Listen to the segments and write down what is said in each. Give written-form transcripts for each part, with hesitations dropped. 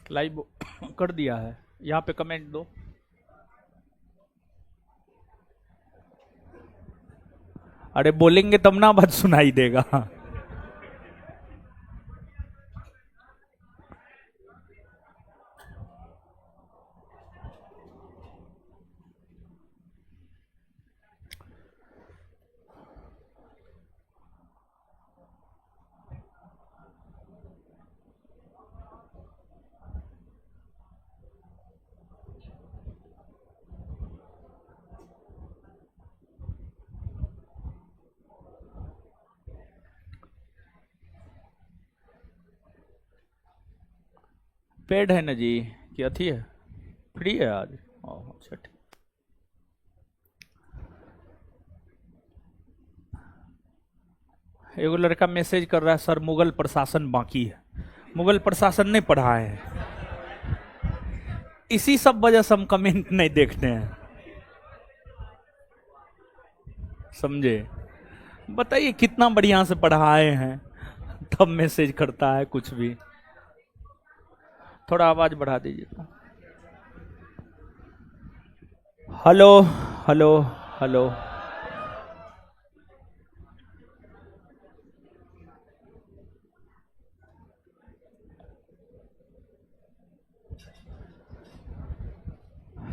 Live कर दिया है। यहाँ पे कमेंट दो। अरे बोलेंगे तब ना बात सुनाई देगा। पेड है ना जी कि अथी है? फ्री है आज? अच्छा ठीक। एगो लड़का मैसेज कर रहा है, सर मुगल प्रशासन बाकी है। मुगल प्रशासन नहीं पढ़ा है, इसी सब वजह से हम कमेंट नहीं देखते हैं, समझे? बताइए कितना बढ़िया से पढ़ाए हैं, तब मैसेज करता है कुछ भी। थोड़ा आवाज बढ़ा दीजिए। Hello hello hello.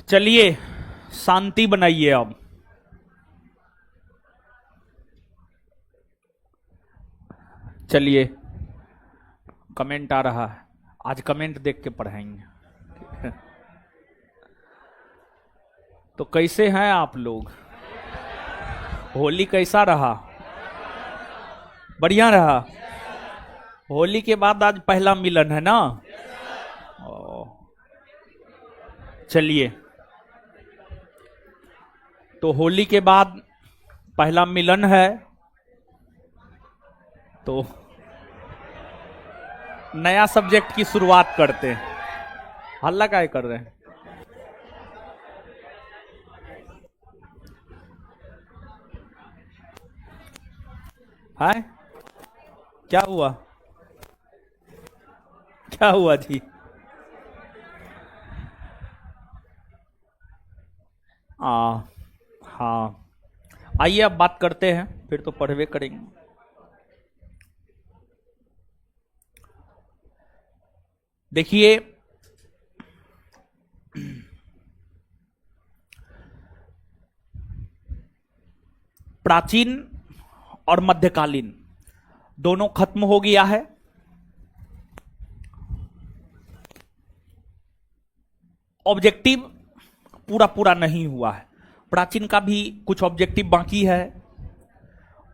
चलिए शांति बनाइए अब। चलिए कमेंट आ रहा है, आज कमेंट देख के पढ़ाएंगे। तो कैसे हैं आप लोग? होली कैसा रहा? बढ़िया रहा। होली के बाद आज पहला मिलन है ना? चलिए, तो होली के बाद पहला मिलन है, तो नया सब्जेक्ट की शुरुआत करते हैं। हल्ला काहे कर रहे हैं? हाय, क्या हुआ? क्या हुआ जी? हाँ, आइए अब बात करते हैं, फिर तो पढ़वे करेंगे। देखिए, प्राचीन और मध्यकालीन दोनों खत्म हो गया है। ऑब्जेक्टिव पूरा पूरा नहीं हुआ है। प्राचीन का भी कुछ ऑब्जेक्टिव बाकी है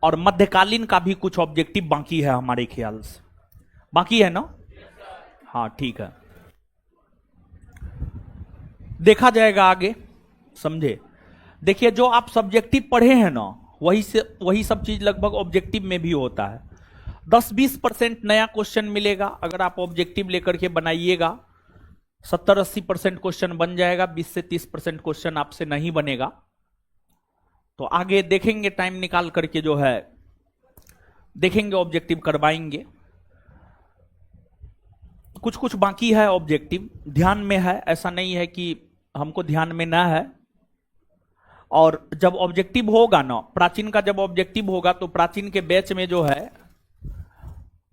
और मध्यकालीन का भी कुछ ऑब्जेक्टिव बाकी है, हमारे ख्याल से बाकी है ना? हाँ ठीक है, देखा जाएगा आगे, समझे? देखिए, जो आप सब्जेक्टिव पढ़े हैं ना, वही सब चीज लगभग ऑब्जेक्टिव में भी होता है। 10-20% नया क्वेश्चन मिलेगा अगर आप ऑब्जेक्टिव लेकर के बनाइएगा। 70-80% क्वेश्चन बन जाएगा, 20 से 30% क्वेश्चन आपसे नहीं बनेगा। तो आगे देखेंगे, टाइम निकाल करके जो है देखेंगे, ऑब्जेक्टिव करवाएंगे। कुछ कुछ बाकी है ऑब्जेक्टिव, ध्यान में है, ऐसा नहीं है कि हमको ध्यान में ना है। और जब ऑब्जेक्टिव होगा ना, प्राचीन का जब ऑब्जेक्टिव होगा, तो प्राचीन के बैच में जो है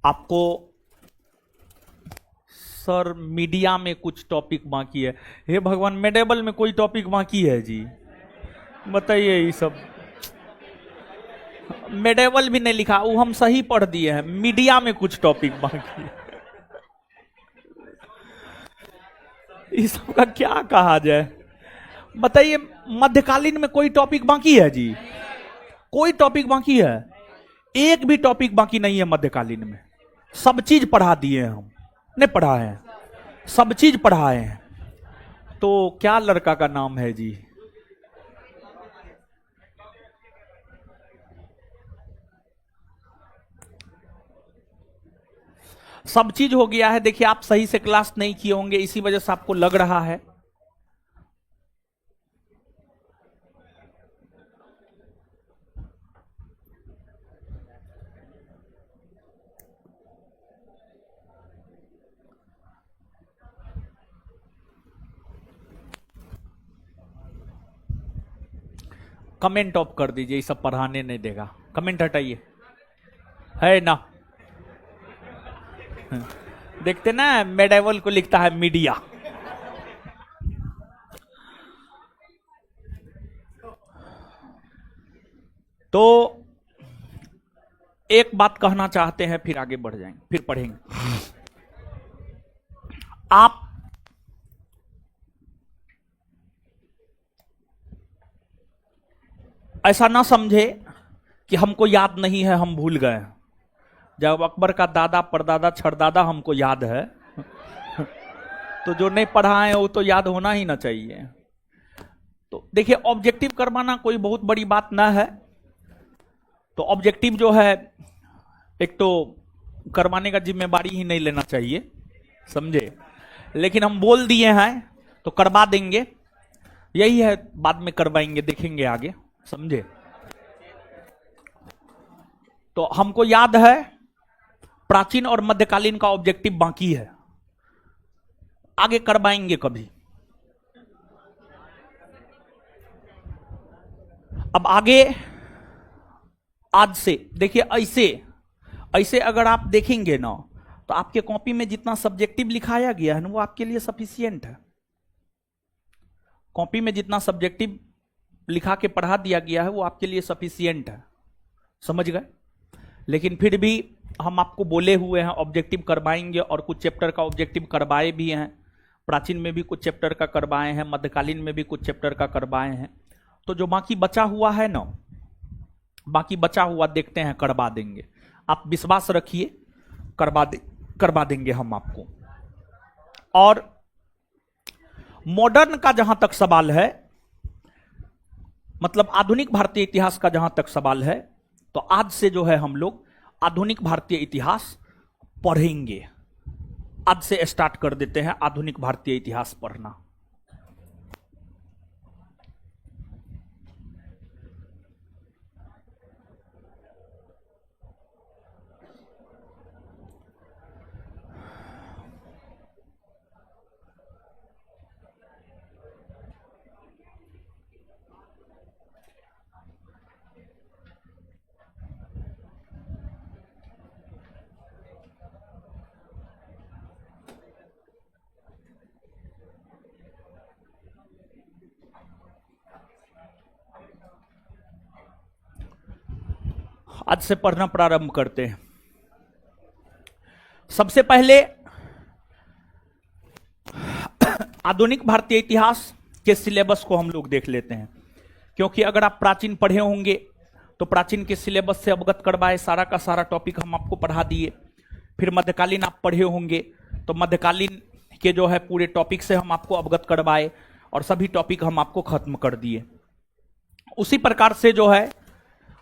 आपको, सर मीडिया में कुछ टॉपिक बाकी है। हे भगवान, मेडेबल में कोई टॉपिक बाकी है जी? बताइए, ये सब मेडेबल भी नहीं लिखा, वो हम सही पढ़ दिए हैं, मीडिया में कुछ टॉपिक बाकी है। इस सब का क्या कहा जाए? बताइए, मध्यकालीन में कोई टॉपिक बाकी है जी? कोई टॉपिक बाकी है? एक भी टॉपिक बाकी नहीं है मध्यकालीन में। सब चीज पढ़ा दिए हैं हम, नहीं पढ़ाए हैं? सब चीज पढ़ाए हैं। तो क्या लड़का का नाम है जी? सब चीज हो गया है। देखिए, आप सही से क्लास नहीं किए होंगे, इसी वजह से आपको लग रहा है। कमेंट ऑफ कर दीजिए, ये सब पढ़ाने नहीं देगा। कमेंट हटाइए, है ना। देखते ना, मेडेवल को लिखता है मीडिया। तो एक बात कहना चाहते हैं, फिर आगे बढ़ जाएंगे, फिर पढ़ेंगे। आप ऐसा ना समझे कि हमको याद नहीं है, हम भूल गए। जब अकबर का दादा परदादा छड़दादा हमको याद है, तो जो नहीं पढ़ा है वो तो याद होना ही ना चाहिए। तो देखिए, ऑब्जेक्टिव करवाना कोई बहुत बड़ी बात ना है। तो ऑब्जेक्टिव जो है, एक तो करवाने का जिम्मेवारी ही नहीं लेना चाहिए, समझे। लेकिन हम बोल दिए हैं तो करवा देंगे, यही है, बाद में करवाएंगे, देखेंगे आगे, समझे। तो हमको याद है प्राचीन और मध्यकालीन का ऑब्जेक्टिव बाकी है, आगे करवाएंगे कभी। अब आगे आज से देखिए, ऐसे अगर आप देखेंगे ना, तो आपके कॉपी में जितना सब्जेक्टिव लिखाया गया है ना, वो आपके लिए सफिशिएंट है। कॉपी में जितना सब्जेक्टिव लिखा के पढ़ा दिया गया है वो आपके लिए सफिशिएंट है, समझ गए। लेकिन फिर भी हम आपको बोले हुए हैं ऑब्जेक्टिव करवाएंगे, और कुछ चैप्टर का ऑब्जेक्टिव करवाए भी हैं। प्राचीन में भी कुछ चैप्टर का करवाए हैं, मध्यकालीन में भी कुछ चैप्टर का करवाए हैं। तो जो बाकी बचा हुआ है ना, बाकी बचा हुआ देखते हैं, करवा देंगे। आप विश्वास रखिए, करवा देंगे हम आपको। और मॉडर्न का जहां तक सवाल है, मतलब आधुनिक भारतीय इतिहास का जहां तक सवाल है, तो आज से जो है हम लोग आधुनिक भारतीय इतिहास पढ़ेंगे। आज से स्टार्ट कर देते हैं आधुनिक भारतीय इतिहास पढ़ना। आज से पढ़ना प्रारंभ करते हैं। सबसे पहले आधुनिक भारतीय इतिहास के सिलेबस को हम लोग देख लेते हैं, क्योंकि अगर आप प्राचीन पढ़े होंगे तो प्राचीन के सिलेबस से अवगत करवाए, सारा का सारा टॉपिक हम आपको पढ़ा दिए। फिर मध्यकालीन आप पढ़े होंगे तो मध्यकालीन के जो है पूरे टॉपिक से हम आपको अवगत करवाए, और सभी टॉपिक हम आपको खत्म कर दिए। उसी प्रकार से जो है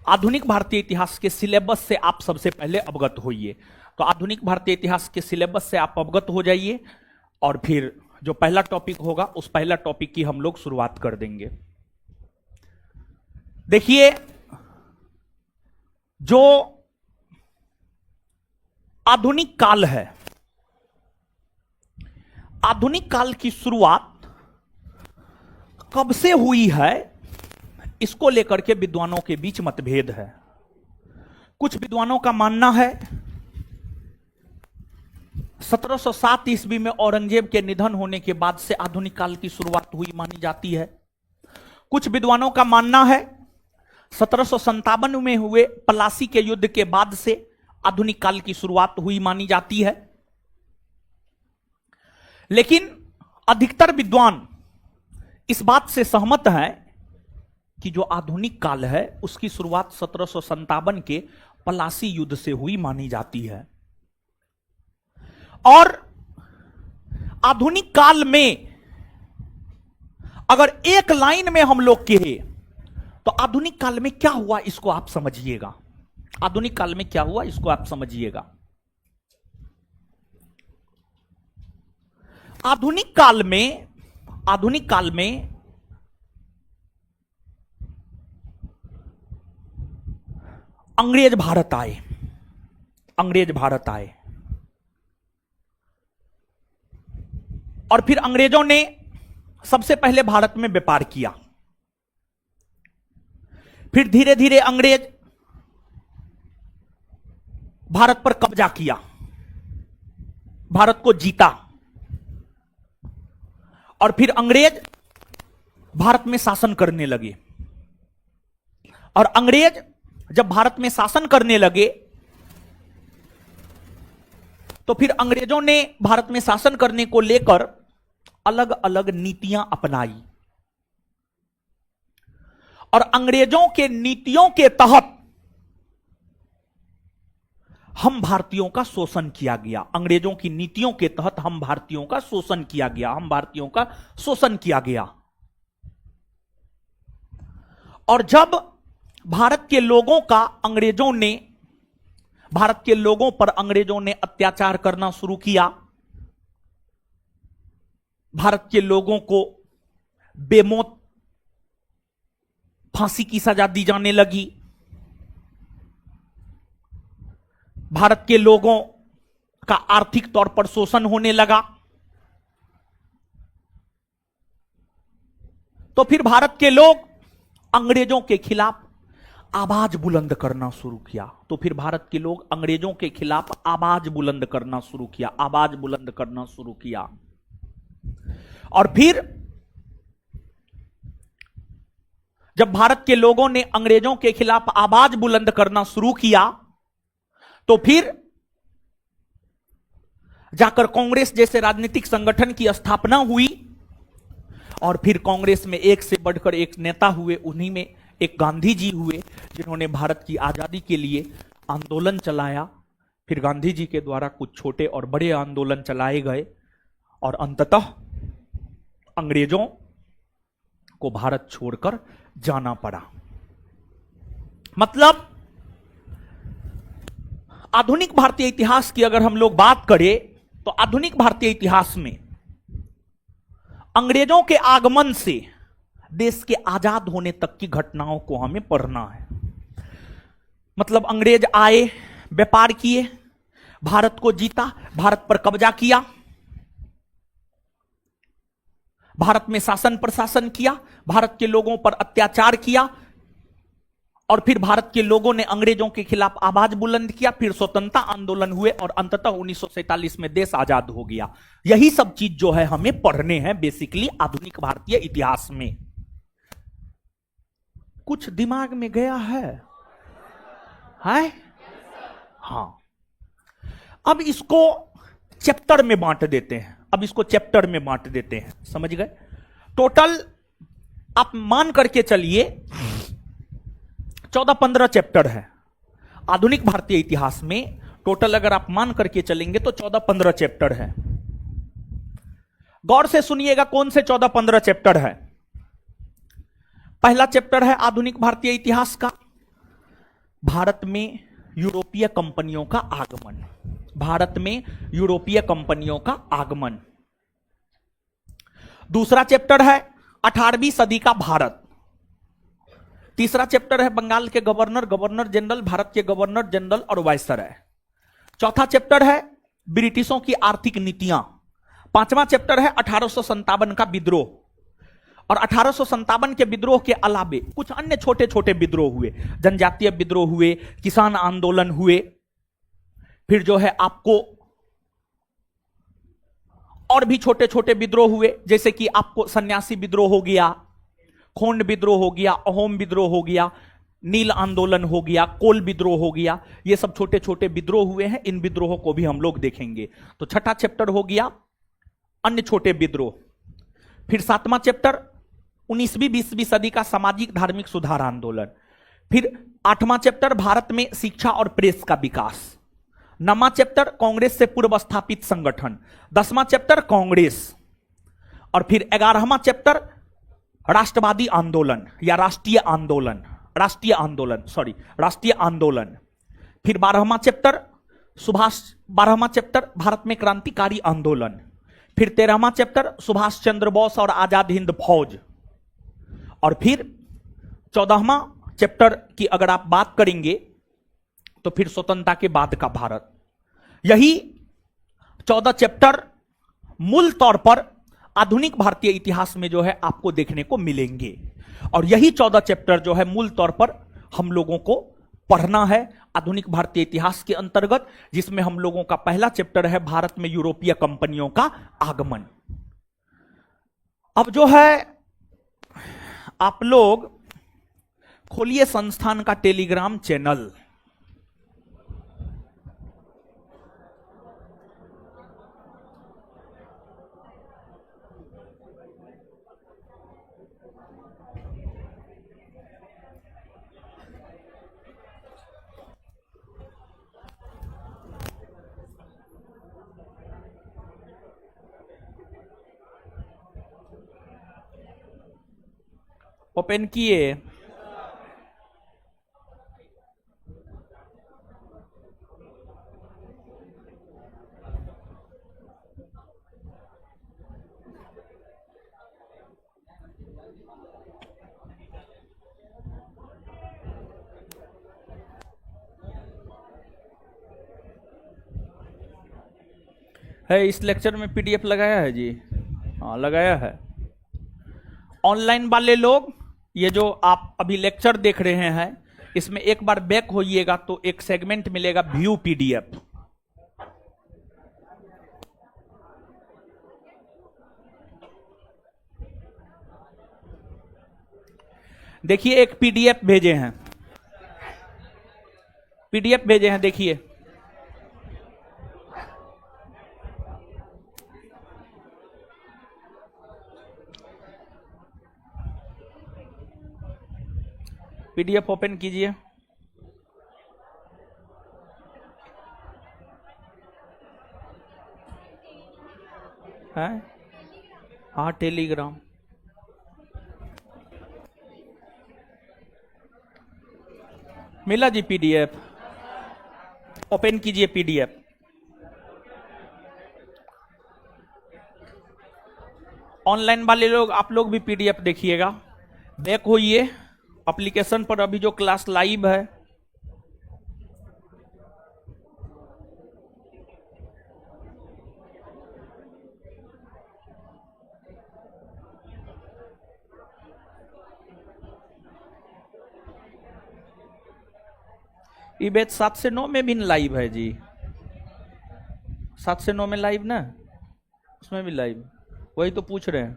आधुनिक भारतीय इतिहास के सिलेबस से आप सबसे पहले अवगत होइए। तो आधुनिक भारतीय इतिहास के सिलेबस से आप अवगत हो जाइए, और फिर जो पहला टॉपिक होगा उस पहला टॉपिक की हम लोग शुरुआत कर देंगे। देखिए, जो आधुनिक काल है, आधुनिक काल की शुरुआत कब से हुई है, इसको लेकर के विद्वानों के बीच मतभेद है। कुछ विद्वानों का मानना है 1707 ईस्वी में औरंगजेब के निधन होने के बाद से आधुनिक काल की शुरुआत हुई मानी जाती है। कुछ विद्वानों का मानना है 1757 में हुए पलासी के युद्ध के बाद से आधुनिक काल की शुरुआत हुई मानी जाती है। लेकिन अधिकतर विद्वान इस बात से सहमत हैं कि जो आधुनिक काल है उसकी शुरुआत 1757 के पलासी युद्ध से हुई मानी जाती है। और आधुनिक काल में अगर एक लाइन में हम लोग कहे तो आधुनिक काल में क्या हुआ इसको आप समझिएगा। आधुनिक काल में क्या हुआ इसको आप समझिएगा। आधुनिक काल में अंग्रेज भारत आए, और फिर अंग्रेजों ने सबसे पहले भारत में व्यापार किया। फिर धीरे धीरे अंग्रेज भारत पर कब्जा किया, भारत को जीता, और फिर अंग्रेज भारत में शासन करने लगे। और अंग्रेज जब भारत में शासन करने लगे तो फिर अंग्रेजों ने भारत में शासन करने को लेकर अलग अलग नीतियां अपनाई, और अंग्रेजों के नीतियों के तहत हम भारतीयों का शोषण किया गया। अंग्रेजों की नीतियों के तहत हम भारतीयों का शोषण किया गया, हम भारतीयों का शोषण किया गया। और जब भारत के लोगों का अंग्रेजों ने, भारत के लोगों पर अंग्रेजों ने अत्याचार करना शुरू किया, भारत के लोगों को बेमौत फांसी की सजा दी जाने लगी, भारत के लोगों का आर्थिक तौर पर शोषण होने लगा, तो फिर भारत के लोग अंग्रेजों के खिलाफ आवाज बुलंद करना शुरू किया। तो फिर भारत के लोग अंग्रेजों के खिलाफ आवाज बुलंद करना शुरू किया, आवाज बुलंद करना शुरू किया। और फिर जब भारत के लोगों ने अंग्रेजों के खिलाफ आवाज बुलंद करना शुरू किया तो फिर जाकर कांग्रेस जैसे राजनीतिक संगठन की स्थापना हुई, और फिर कांग्रेस में एक से बढ़कर एक नेता हुए। उन्हीं में एक गांधी जी हुए जिन्होंने भारत की आजादी के लिए आंदोलन चलाया। फिर गांधी जी के द्वारा कुछ छोटे और बड़े आंदोलन चलाए गए, और अंततः अंग्रेजों को भारत छोड़कर जाना पड़ा। मतलब आधुनिक भारतीय इतिहास की अगर हम लोग बात करें तो आधुनिक भारतीय इतिहास में अंग्रेजों के आगमन से देश के आजाद होने तक की घटनाओं को हमें पढ़ना है। मतलब अंग्रेज आए, व्यापार किए, भारत को जीता, भारत पर कब्जा किया, भारत में शासन प्रशासन किया, भारत के लोगों पर अत्याचार किया, और फिर भारत के लोगों ने अंग्रेजों के खिलाफ आवाज बुलंद किया। फिर स्वतंत्रता आंदोलन हुए और अंततः 1947 में देश आजाद हो गया। यही सब चीज जो है हमें पढ़ने हैं बेसिकली आधुनिक भारतीय इतिहास में। कुछ दिमाग में गया है? हाँ। अब इसको चैप्टर में बांट देते हैं, समझ गए? टोटल आप मान करके चलिए 14-15 चैप्टर है आधुनिक भारतीय इतिहास में। टोटल अगर आप मान करके चलेंगे तो 14-15 चैप्टर है। गौर से सुनिएगा कौन से 14-15 चैप्टर है। पहला चैप्टर है आधुनिक भारतीय इतिहास का, भारत में यूरोपीय कंपनियों का आगमन। भारत में यूरोपीय कंपनियों का आगमन। दूसरा चैप्टर है 18वीं सदी का भारत। तीसरा चैप्टर है बंगाल के गवर्नर जनरल, भारत के गवर्नर जनरल और वायसराय। चौथा चैप्टर है ब्रिटिशों की आर्थिक नीतियां। पांचवा चैप्टर है 1857 का विद्रोह, और 1857 के विद्रोह के अलावे कुछ अन्य छोटे छोटे विद्रोह हुए, जनजातीय विद्रोह हुए, किसान आंदोलन हुए, फिर जो है आपको और भी छोटे छोटे विद्रोह हुए, जैसे कि आपको सन्यासी विद्रोह हो गया, खोंड विद्रोह हो गया, अहोम विद्रोह हो गया, नील आंदोलन हो गया, कोल विद्रोह हो गया। ये सब छोटे छोटे विद्रोह हुए हैं, इन विद्रोहों को भी हम लोग देखेंगे। तो छठा चैप्टर हो गया अन्य छोटे विद्रोह। फिर सातवां चैप्टर 19वीं 20वीं सदी का सामाजिक धार्मिक सुधार आंदोलन। फिर आठवां चैप्टर भारत में शिक्षा और प्रेस का विकास। नौवां चैप्टर कांग्रेस से पूर्व स्थापित संगठन। 10वां चैप्टर कांग्रेस। और फिर 11वां चैप्टर राष्ट्रवादी आंदोलन या राष्ट्रीय आंदोलन। फिर 12वां चैप्टर सुभाष, 12वां चैप्टर भारत में क्रांतिकारी आंदोलन। फिर 13वां चैप्टर सुभाष चंद्र बोस और आजाद हिंद फौज। और फिर 14वां चैप्टर की अगर आप बात करेंगे तो फिर स्वतंत्रता के बाद का भारत। यही 14 चैप्टर मूल तौर पर आधुनिक भारतीय इतिहास में जो है आपको देखने को मिलेंगे। और यही 14 चैप्टर जो है मूल तौर पर हम लोगों को पढ़ना है आधुनिक भारतीय इतिहास के अंतर्गत, जिसमें हम लोगों का पहला चैप्टर है भारत में यूरोपीय कंपनियों का आगमन। अब जो है आप लोग खोलिए संस्थान का टेलीग्राम चैनल। ओपन किए। है इस लेक्चर में पीडीएफ लगाया है जी? हाँ लगाया है। ऑनलाइन वाले लोग ये जो आप अभी लेक्चर देख रहे हैं इसमें एक बार बैक होइएगा तो एक सेगमेंट मिलेगा व्यू पीडीएफ। देखिए एक पीडीएफ भेजे हैं, पीडीएफ भेजे हैं, देखिए पीडीएफ ओपन कीजिए। है हाँ टेलीग्राम। मिला जी पीडीएफ? ओपन कीजिए पीडीएफ। ऑनलाइन वाले लोग आप लोग भी पीडीएफ देखिएगा। बैक होइए एप्लीकेशन पर, अभी जो क्लास लाइव है ये बैच 7 से 9 में भी लाइव है जी। 7 से 9 में लाइव ना, उसमें भी लाइव, वही तो पूछ रहे हैं।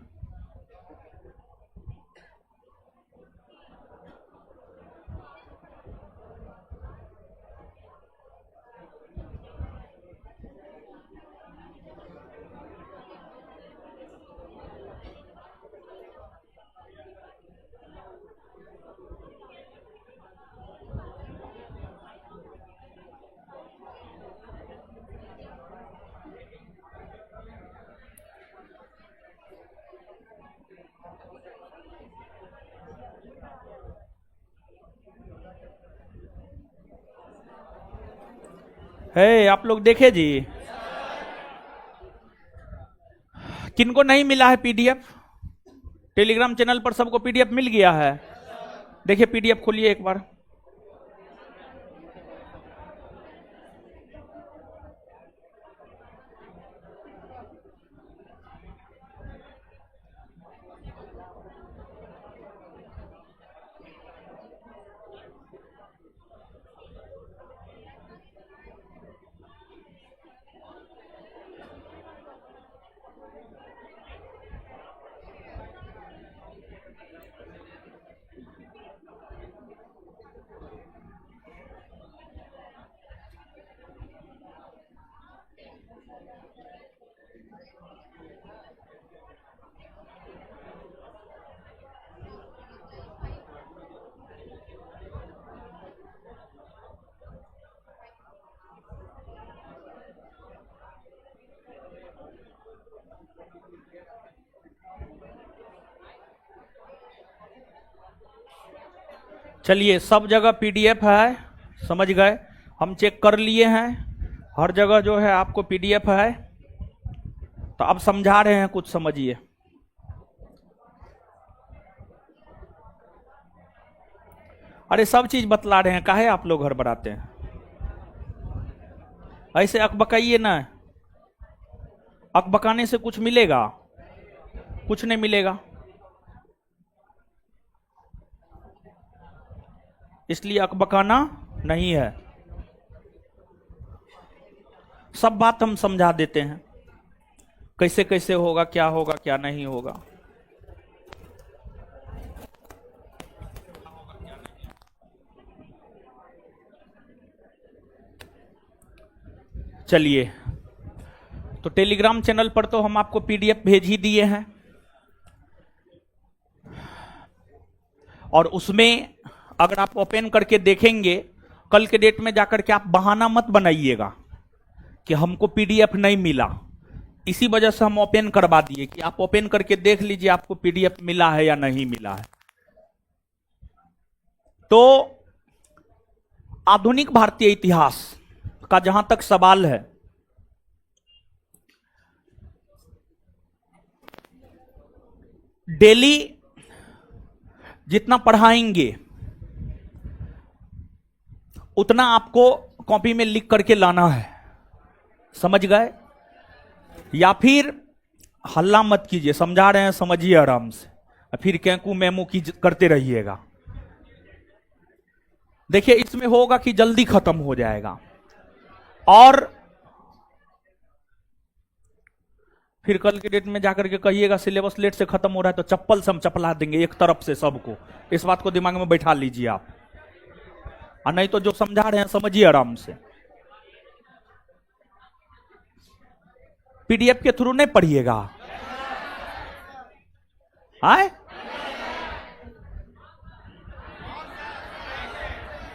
है आप लोग देखे जी? किनको नहीं मिला है पीडीएफ? टेलीग्राम चैनल पर सबको पीडीएफ मिल गया है? देखिए पीडीएफ खोलिए एक बार। चलिए सब जगह पीडीएफ है, समझ गए? हम चेक कर लिए हैं, हर जगह जो है आपको पीडीएफ है। तो अब समझा रहे हैं, कुछ समझिए। अरे सब चीज बतला रहे हैं, काहे आप लोग हड़बड़ाते हैं? ऐसे अकबकाइए ना, अकबकाने से कुछ मिलेगा? कुछ नहीं मिलेगा। इसलिए अकबकाना नहीं है, सब बात हम समझा देते हैं, कैसे कैसे होगा, क्या नहीं होगा। चलिए, तो टेलीग्राम चैनल पर तो हम आपको पीडीएफ भेज ही दिए हैं, और उसमें अगर आप ओपन करके देखेंगे, कल के डेट में जाकर के आप बहाना मत बनाइएगा कि हमको पीडीएफ नहीं मिला। इसी वजह से हम ओपन करवा दिए कि आप ओपन करके देख लीजिए आपको पीडीएफ मिला है या नहीं मिला है। तो आधुनिक भारतीय इतिहास का जहां तक सवाल है, डेली जितना पढ़ाएंगे उतना आपको कॉपी में लिख करके लाना है, समझ गए? या फिर हल्ला मत कीजिए, समझा रहे हैं समझिए आराम से, फिर कैंकू मेमू की करते रहिएगा। देखिए, इसमें होगा कि जल्दी खत्म हो जाएगा, और फिर कल के डेट में जाकर के कहिएगा सिलेबस लेट से खत्म हो रहा है, तो चप्पल से हम चपला देंगे एक तरफ से सबको। इस बात को दिमाग में बैठा लीजिए आप, और नहीं तो जो समझा रहे हैं समझिए आराम से। पीडीएफ के थ्रू नहीं पढ़िएगा, आए?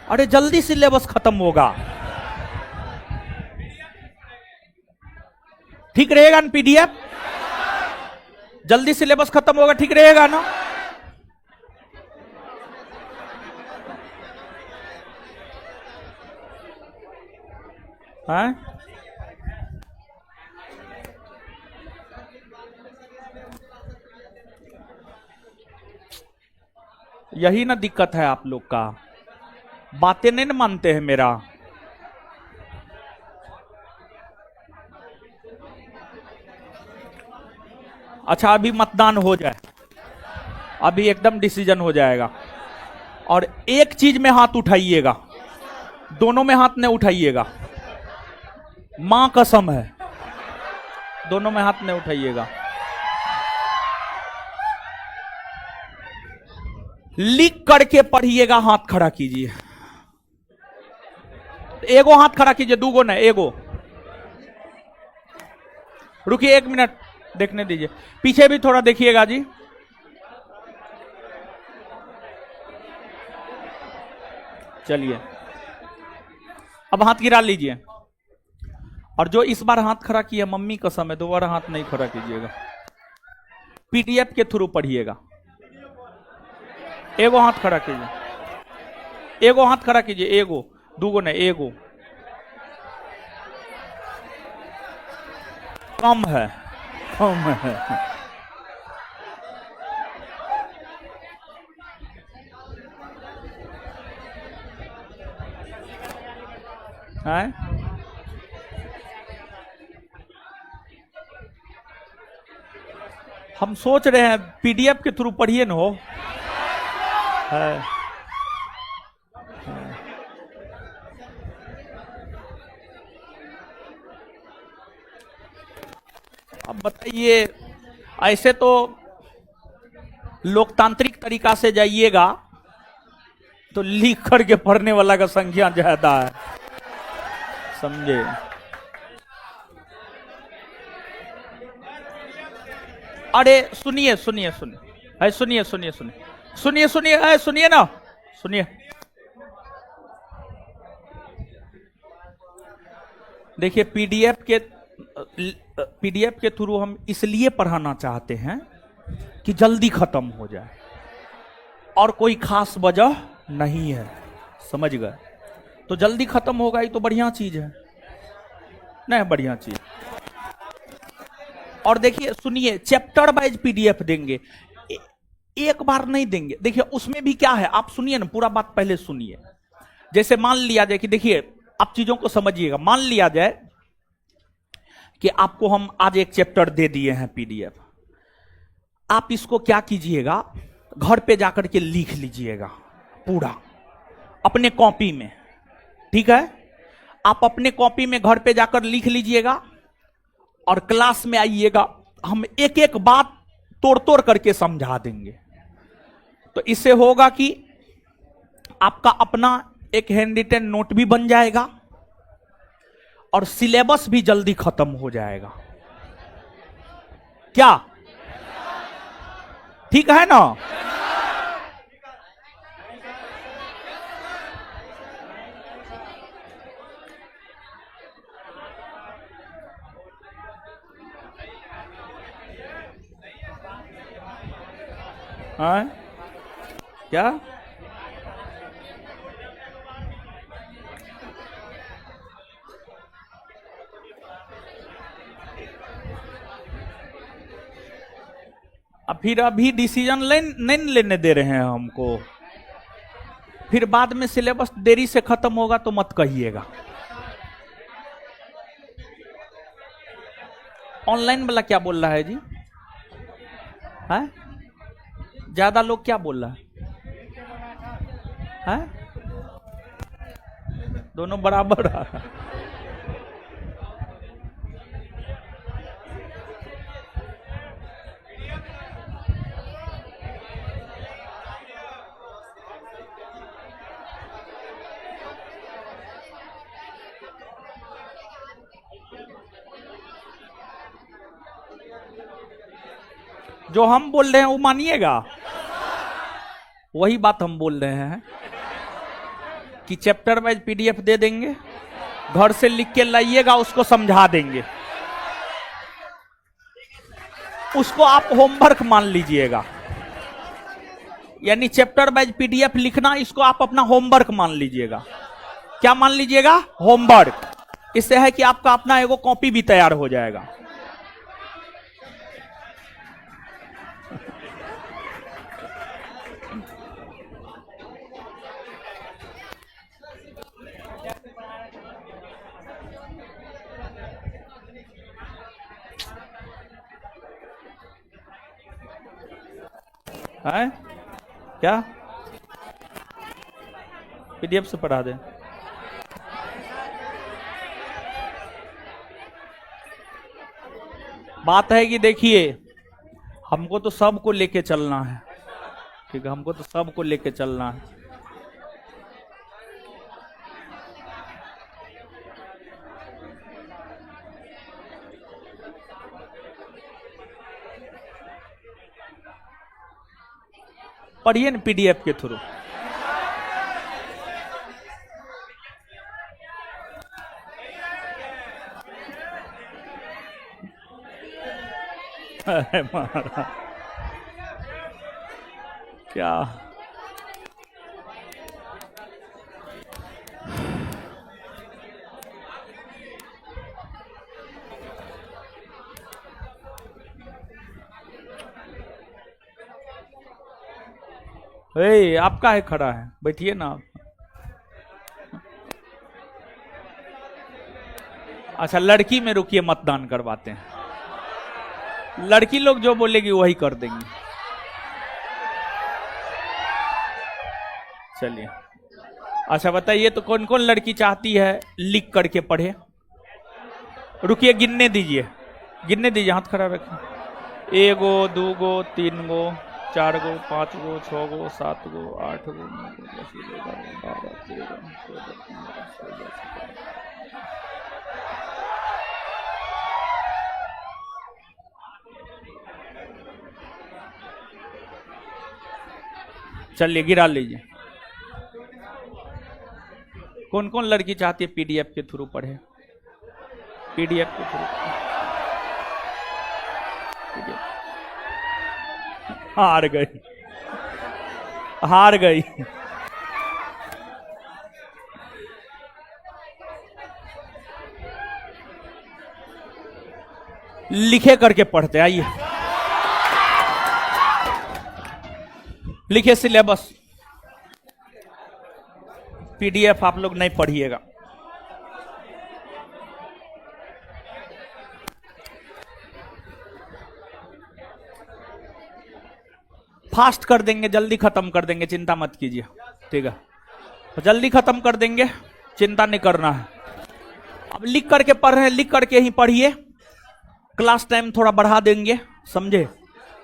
अरे जल्दी सिलेबस खत्म होगा, ठीक रहेगा ना? पीडीएफ जल्दी सिलेबस खत्म होगा, ठीक रहेगा ना? हाँ? यही ना दिक्कत है आप लोग का, बातें नहीं ना मानते हैं मेरा। अच्छा, अभी मतदान हो जाए, अभी एकदम डिसीजन हो जाएगा, और एक चीज में हाथ उठाइएगा, दोनों में हाथ नहीं उठाइएगा, मां कसम है, दोनों में हाथ नहीं उठाइएगा। लिख करके पढ़िएगा, हाथ खड़ा कीजिए, एगो हाथ खड़ा कीजिए, दूगो नहीं, एगो। रुकिए 1 मिनट, देखने दीजिए, पीछे भी थोड़ा देखिएगा जी। चलिए, अब हाथ गिरा लीजिए, और जो इस बार हाथ खड़ा किया, मम्मी कसम है, दोबारा हाथ नहीं खड़ा कीजिएगा। पीडीएफ के थ्रू पढ़िएगा, एगो हाथ खड़ा कीजिए, एगो हाथ खड़ा कीजिए, एगो, दूगो नहीं, एगो। कम है, कम है। हैं? हम सोच रहे हैं पीडीएफ के थ्रू पढ़िए न हो। है। अब बताइए, ऐसे तो लोकतांत्रिक तरीका से जाइएगा तो लिख करके पढ़ने वाला का संख्या ज्यादा है, समझे? अरे सुनिए सुनिए सुनिए, सुनिए सुनिए सुनिए सुनिए सुनिए, सुनिए ना, सुनिए। देखिए, पीडीएफ के थ्रू हम इसलिए पढ़ाना चाहते हैं कि जल्दी खत्म हो जाए, और कोई खास वजह नहीं है, समझ गए? तो जल्दी खत्म होगा, ये तो बढ़िया चीज है, नहीं बढ़िया चीज। और देखिए, सुनिए, चैप्टर वाइज पीडीएफ देंगे, एक बार नहीं देंगे। देखिए, उसमें भी क्या है, आप सुनिए ना, पूरा बात पहले सुनिए। जैसे मान लिया जाए कि, देखिए आप चीजों को समझिएगा, मान लिया जाए कि आपको हम आज एक चैप्टर दे दिए हैं पीडीएफ, आप इसको क्या कीजिएगा, घर पे जाकर के लिख लीजिएगा पूरा अपने कॉपी में, ठीक है। आप अपने कॉपी में घर पे जाकर लिख लीजिएगा और क्लास में आइएगा, हम एक एक बात तोड़ तोड़ करके समझा देंगे। तो इससे होगा कि आपका अपना एक हैंड रिटन नोट भी बन जाएगा और सिलेबस भी जल्दी खत्म हो जाएगा। क्या ठीक है ना? हाँ क्या अब फिर अभी डिसीजन नहीं लेने दे रहे हैं हमको, फिर बाद में सिलेबस देरी से खत्म होगा तो मत कहिएगा। ऑनलाइन वाला क्या बोल रहा है जी? है ज्यादा लोग क्या बोल रहा है? दोनों बराबर है। जो हम बोल रहे हैं वो मानिएगा, वही बात हम बोल रहे हैं कि चैप्टर वाइज पीडीएफ दे देंगे, घर से लिख के लाइएगा, उसको समझा देंगे, उसको आप होमवर्क मान लीजिएगा। यानी चैप्टर वाइज पीडीएफ लिखना, इसको आप अपना होमवर्क मान लीजिएगा। क्या मान लीजिएगा? होमवर्क। इससे है कि आपका अपना एगो कॉपी भी तैयार हो जाएगा। है क्या? पीडीएफ से पढ़ा दें। बात है कि देखिए, हमको तो सबको लेके चलना है, ठीक है, हमको तो सबको लेके चलना है। पढ़िए ना पीडीएफ के थ्रू। क्या आपका है, खड़ा है, बैठिए ना आप। अच्छा, लड़की में रुकिए, मतदान करवाते हैं। लड़की लोग जो बोलेगी वही कर देंगे। चलिए, अच्छा बताइए तो कौन कौन लड़की चाहती है लिख करके पढ़े? रुकिए, गिनने दीजिए, गिनने दीजिए, हाथ खड़ा रखें। 1 गो 2 गो 3 गो 4 गो 5 गो 6 गो 7 गो 8 गो 9 गो 10 गो 11 12 13 14 15 16 17। चलिए गिरा लीजिए। कौन कौन लड़की चाहती है पीडीएफ के थ्रू पढ़े? पीडीएफ के थ्रू। हार गई, हार गई। लिखे करके पढ़ते, आइए लिखे सिलेबस। पीडीएफ आप लोग नहीं पढ़िएगा। फास्ट कर देंगे, जल्दी खत्म कर देंगे, चिंता मत कीजिए, ठीक है, तो जल्दी खत्म कर देंगे, चिंता नहीं करना है। अब लिख करके पढ़ रहे हैं, लिख करके ही पढ़िए। क्लास टाइम थोड़ा बढ़ा देंगे, समझे,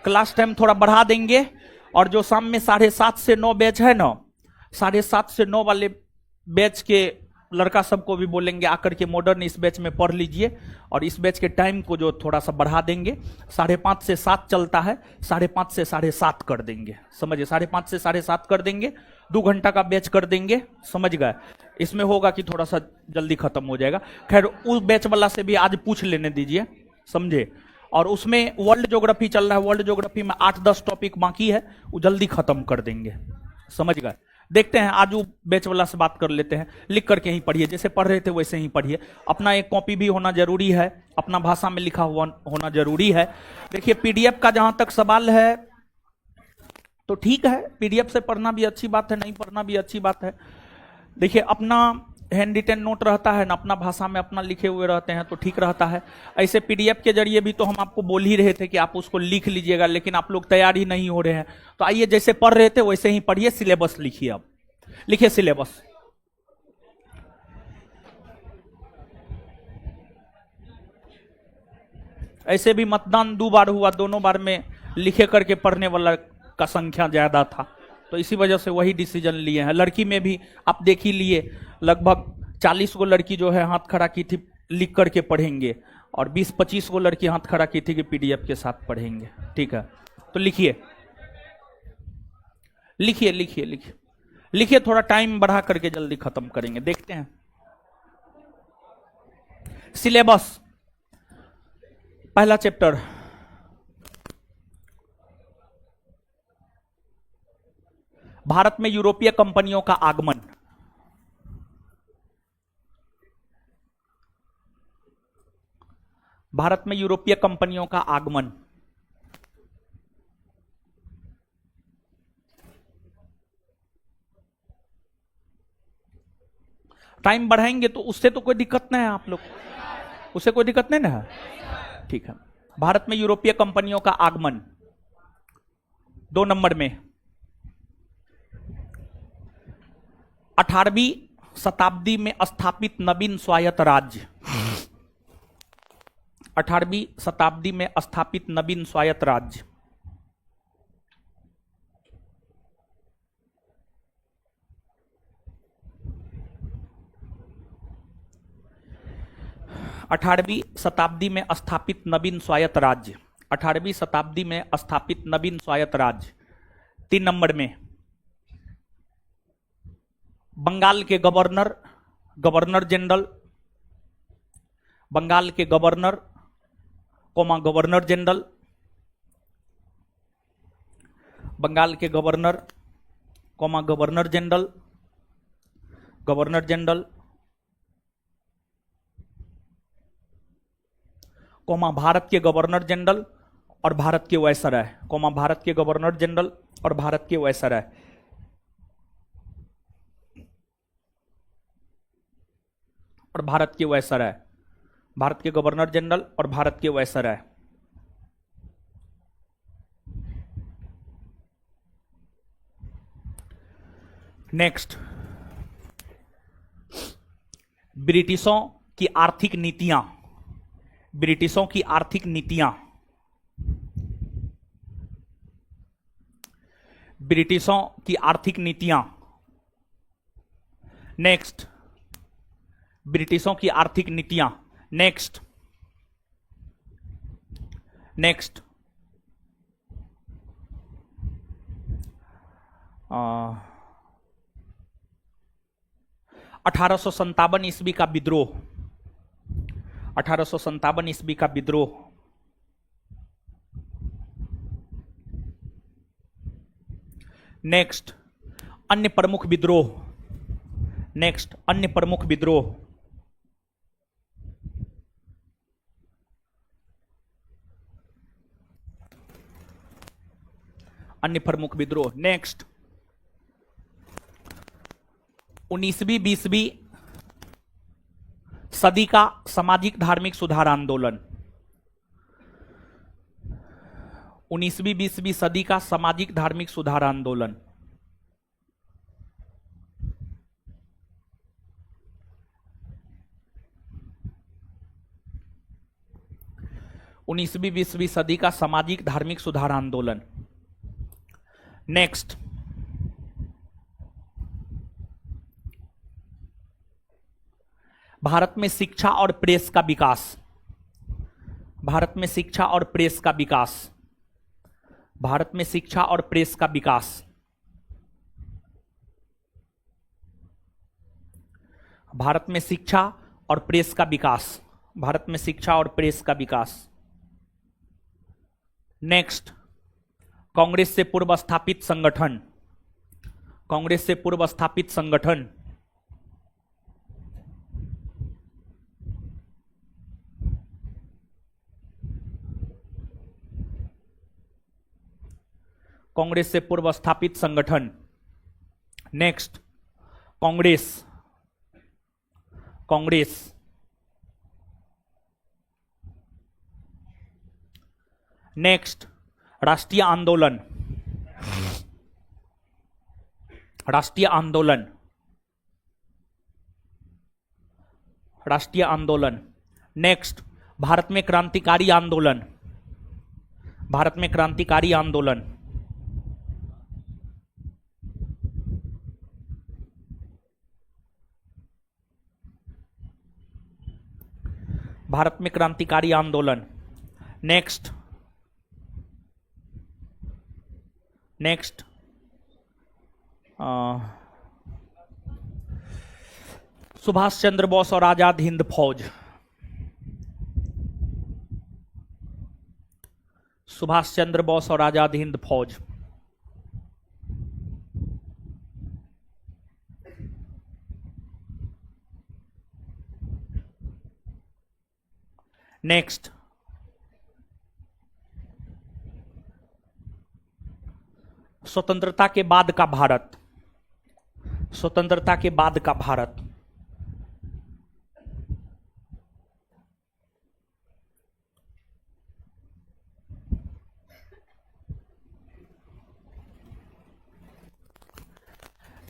क्लास टाइम थोड़ा बढ़ा देंगे। और जो शाम में 7:30 से 9 बैच है ना, 7:30 से 9 वाले बैच के लड़का सबको भी बोलेंगे आकर के मॉडर्न इस बैच में पढ़ लीजिए। और इस बैच के टाइम को जो थोड़ा सा बढ़ा देंगे, 5:30 से 7 चलता है, 5:30 से 7:30 कर देंगे, समझिए, 5:30 से 7:30 कर देंगे, 2 घंटा का बैच कर देंगे, समझ गए। इसमें होगा कि थोड़ा सा जल्दी खत्म हो जाएगा। खैर उस बैच वाला से भी आज पूछ लेने दीजिए, समझे। और उसमें वर्ल्ड ज्योग्राफी चल रहा है, वर्ल्ड ज्योग्राफी में 8-10 टॉपिक बाकी है, वो जल्दी खत्म कर देंगे, समझ गए। देखते हैं, आज वो बैच वाला से बात कर लेते हैं। लिख करके ही पढ़िए, जैसे पढ़ रहे थे वैसे ही पढ़िए। अपना एक कॉपी भी होना जरूरी है, अपना भाषा में लिखा हुआ होना जरूरी है। देखिए पीडीएफ का जहां तक सवाल है तो ठीक है, पीडीएफ से पढ़ना भी अच्छी बात है, नहीं पढ़ना भी अच्छी बात है। देखिए अपना हैंड रिटन नोट रहता है ना, अपना भाषा में अपना लिखे हुए रहते हैं तो ठीक रहता है। ऐसे पीडीएफ के जरिए भी तो हम आपको बोल ही रहे थे कि आप उसको लिख लीजिएगा, लेकिन आप लोग तैयार ही नहीं हो रहे हैं। तो आइए जैसे पढ़ रहे थे वैसे ही पढ़िए, सिलेबस लिखिए। अब लिखिए सिलेबस। ऐसे भी मतदान 2 बार हुआ, दोनों बार में लिखे करके पढ़ने वाला का संख्या ज्यादा था, तो इसी वजह से वही डिसीजन लिए हैं। लड़की में भी आप देख ही लिए, लगभग 40 गो लड़की जो है हाथ खड़ा की थी लिख करके पढ़ेंगे, और 20-25 गो लड़की हाथ खड़ा की थी कि पीडीएफ के साथ पढ़ेंगे, ठीक है। तो लिखिए लिखिए लिखिए लिखिए लिखिए, थोड़ा टाइम बढ़ा करके जल्दी खत्म करेंगे। देखते हैं सिलेबस। पहला चैप्टर, भारत में यूरोपीय कंपनियों का आगमन। भारत में यूरोपीय कंपनियों का आगमन। टाइम बढ़ाएंगे तो उससे तो कोई दिक्कत नहीं है, आप लोग उससे कोई दिक्कत नहीं ना है, ठीक है। भारत में यूरोपीय कंपनियों का आगमन। 2 नंबर में 18वीं शताब्दी में स्थापित नवीन स्वायत्त राज्य। 18वीं शताब्दी में स्थापित नवीन स्वायत्त राज्य। अठारहवीं शताब्दी में स्थापित नवीन स्वायत्त राज्य। 18वीं शताब्दी में स्थापित नवीन स्वायत्त राज्य। 3 नंबर में बंगाल के गवर्नर, गवर्नर जनरल, बंगाल के गवर्नर गवर्नर जनरल, बंगाल के governor governor general, governor general, Bharat के गवर्नर जनरल और भारत के वायसराय, भारत के गवर्नर जनरल और भारत के वायसराय। और भारत के वायसराय, भारत के गवर्नर जनरल और भारत के वायसराय। नेक्स्ट, ब्रिटिशों की आर्थिक नीतियां। ब्रिटिशों की आर्थिक नीतियां। ब्रिटिशों की आर्थिक नीतियां। नेक्स्ट, ब्रिटिशों की आर्थिक नीतियां। नेक्स्ट, नेक्स्ट 1857 ईस्वी का विद्रोह। 1857 ईस्वी का विद्रोह। नेक्स्ट, अन्य प्रमुख विद्रोह। नेक्स्ट, अन्य प्रमुख विद्रोह। अन्य प्रमुख विद्रोह। नेक्स्ट, 19वीं 20वीं सदी का सामाजिक धार्मिक सुधार आंदोलन। 19वीं 20वीं सदी का सामाजिक धार्मिक सुधार आंदोलन। उन्नीसवीं 20वीं सदी का सामाजिक धार्मिक सुधार आंदोलन। नेक्स्ट, भारत में शिक्षा और प्रेस का विकास। भारत में शिक्षा और प्रेस का विकास। भारत में शिक्षा और प्रेस का विकास। भारत में शिक्षा और प्रेस का विकास। भारत में शिक्षा और प्रेस का विकास। नेक्स्ट, कांग्रेस से पूर्व स्थापित संगठन। कांग्रेस से पूर्व स्थापित संगठन। कांग्रेस से पूर्व स्थापित संगठन। नेक्स्ट, कांग्रेस। कांग्रेस। नेक्स्ट, राष्ट्रीय आंदोलन। राष्ट्रीय आंदोलन। राष्ट्रीय आंदोलन। नेक्स्ट, भारत में क्रांतिकारी आंदोलन। भारत में क्रांतिकारी आंदोलन। भारत में क्रांतिकारी आंदोलन। नेक्स्ट, नेक्स्ट, सुभाष चंद्र बोस और आजाद हिंद फौज। सुभाष चंद्र बोस और आजाद हिंद फौज। नेक्स्ट, स्वतंत्रता के बाद का भारत। स्वतंत्रता के बाद का भारत।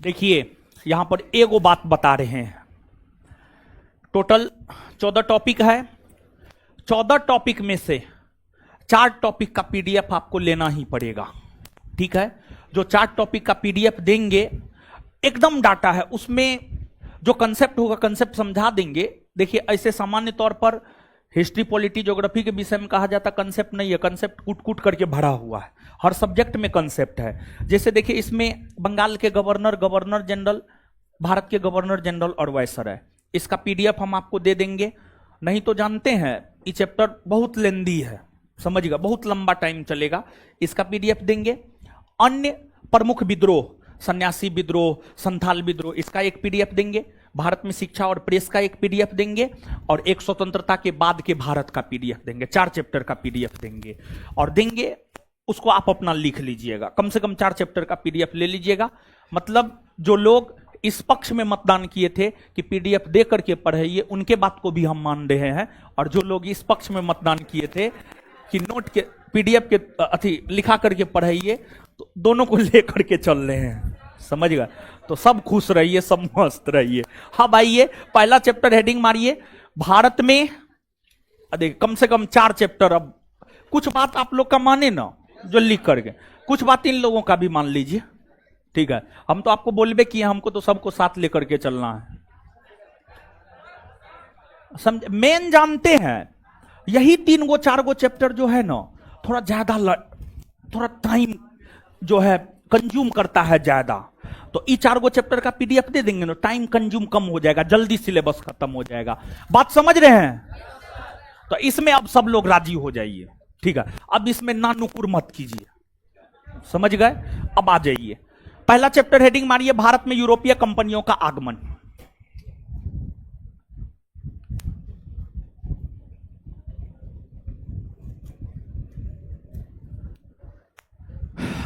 देखिए यहां पर एगो बात बता रहे हैं, टोटल 14 टॉपिक है। 14 टॉपिक में से 4 टॉपिक का पीडीएफ आपको लेना ही पड़ेगा, ठीक है। जो 4 टॉपिक का पीडीएफ देंगे, एकदम डाटा है उसमें, जो कंसेप्ट होगा कंसेप्ट समझा देंगे। देखिए ऐसे सामान्य तौर पर हिस्ट्री, पॉलिटी, ज्योग्राफी के विषय में कहा जाता कंसेप्ट नहीं है, कंसेप्ट कूट कूट करके भरा हुआ है, हर सब्जेक्ट में कंसेप्ट है। जैसे देखिए इसमें बंगाल के गवर्नर, गवर्नर जनरल, भारत के गवर्नर जनरल और वायसर है। इसका पीडीएफ हम आपको दे देंगे। नहीं तो जानते हैं ये चैप्टर बहुत लेंदी है, समझिएगा, बहुत लंबा टाइम चलेगा। इसका पीडीएफ देंगे। अन्य प्रमुख विद्रोह, सन्यासी विद्रोह, संथाल विद्रोह, इसका एक पीडीएफ देंगे। भारत में शिक्षा और प्रेस का एक पीडीएफ देंगे और एक स्वतंत्रता के बाद के भारत का पीडीएफ देंगे। 4 चैप्टर का पीडीएफ देंगे और देंगे, उसको आप अपना लिख लीजिएगा। कम से कम 4 चैप्टर का पीडीएफ ले लीजिएगा। मतलब जो लोग इस पक्ष में मतदान किए थे कि पीडीएफ दे करके पढ़ाइए, उनके बात को भी हम मान रहे हैं, और जो लोग इस पक्ष में मतदान किए थे कि नोट के पीडीएफ के अथी लिखा करके पढ़ाइए, तो दोनों को लेकर के चल रहे हैं, समझ गए। तो सब खुश रहिए, सब मस्त रहिए। हाँ भाई, ये पहला चैप्टर हेडिंग मारिए, भारत में। देखिए कम से कम 4 चैप्टर। अब कुछ बात आप लोग का माने ना, जो लिख करके, कुछ बात इन लोगों का भी मान लीजिए, ठीक है। हम तो आपको बोलबे किए, हमको तो सबको साथ लेकर के चलना है, समझ। मेन जानते हैं यही 3 गो 4 गो चैप्टर जो है ना, थोड़ा ज्यादा थोड़ा टाइम जो है कंज्यूम करता है ज्यादा। तो ये 4 गो चैप्टर का पीडीएफ दे देंगे ना, टाइम कंज्यूम कम हो जाएगा, जल्दी सिलेबस खत्म हो जाएगा। बात समझ रहे हैं? तो इसमें अब सब लोग राजी हो जाइए, ठीक है। अब इसमें ना नुकुर मत कीजिए, समझ गए। अब आ जाइए, पहला चैप्टर हेडिंग मारिए, भारत में यूरोपीय कंपनियों का आगमन।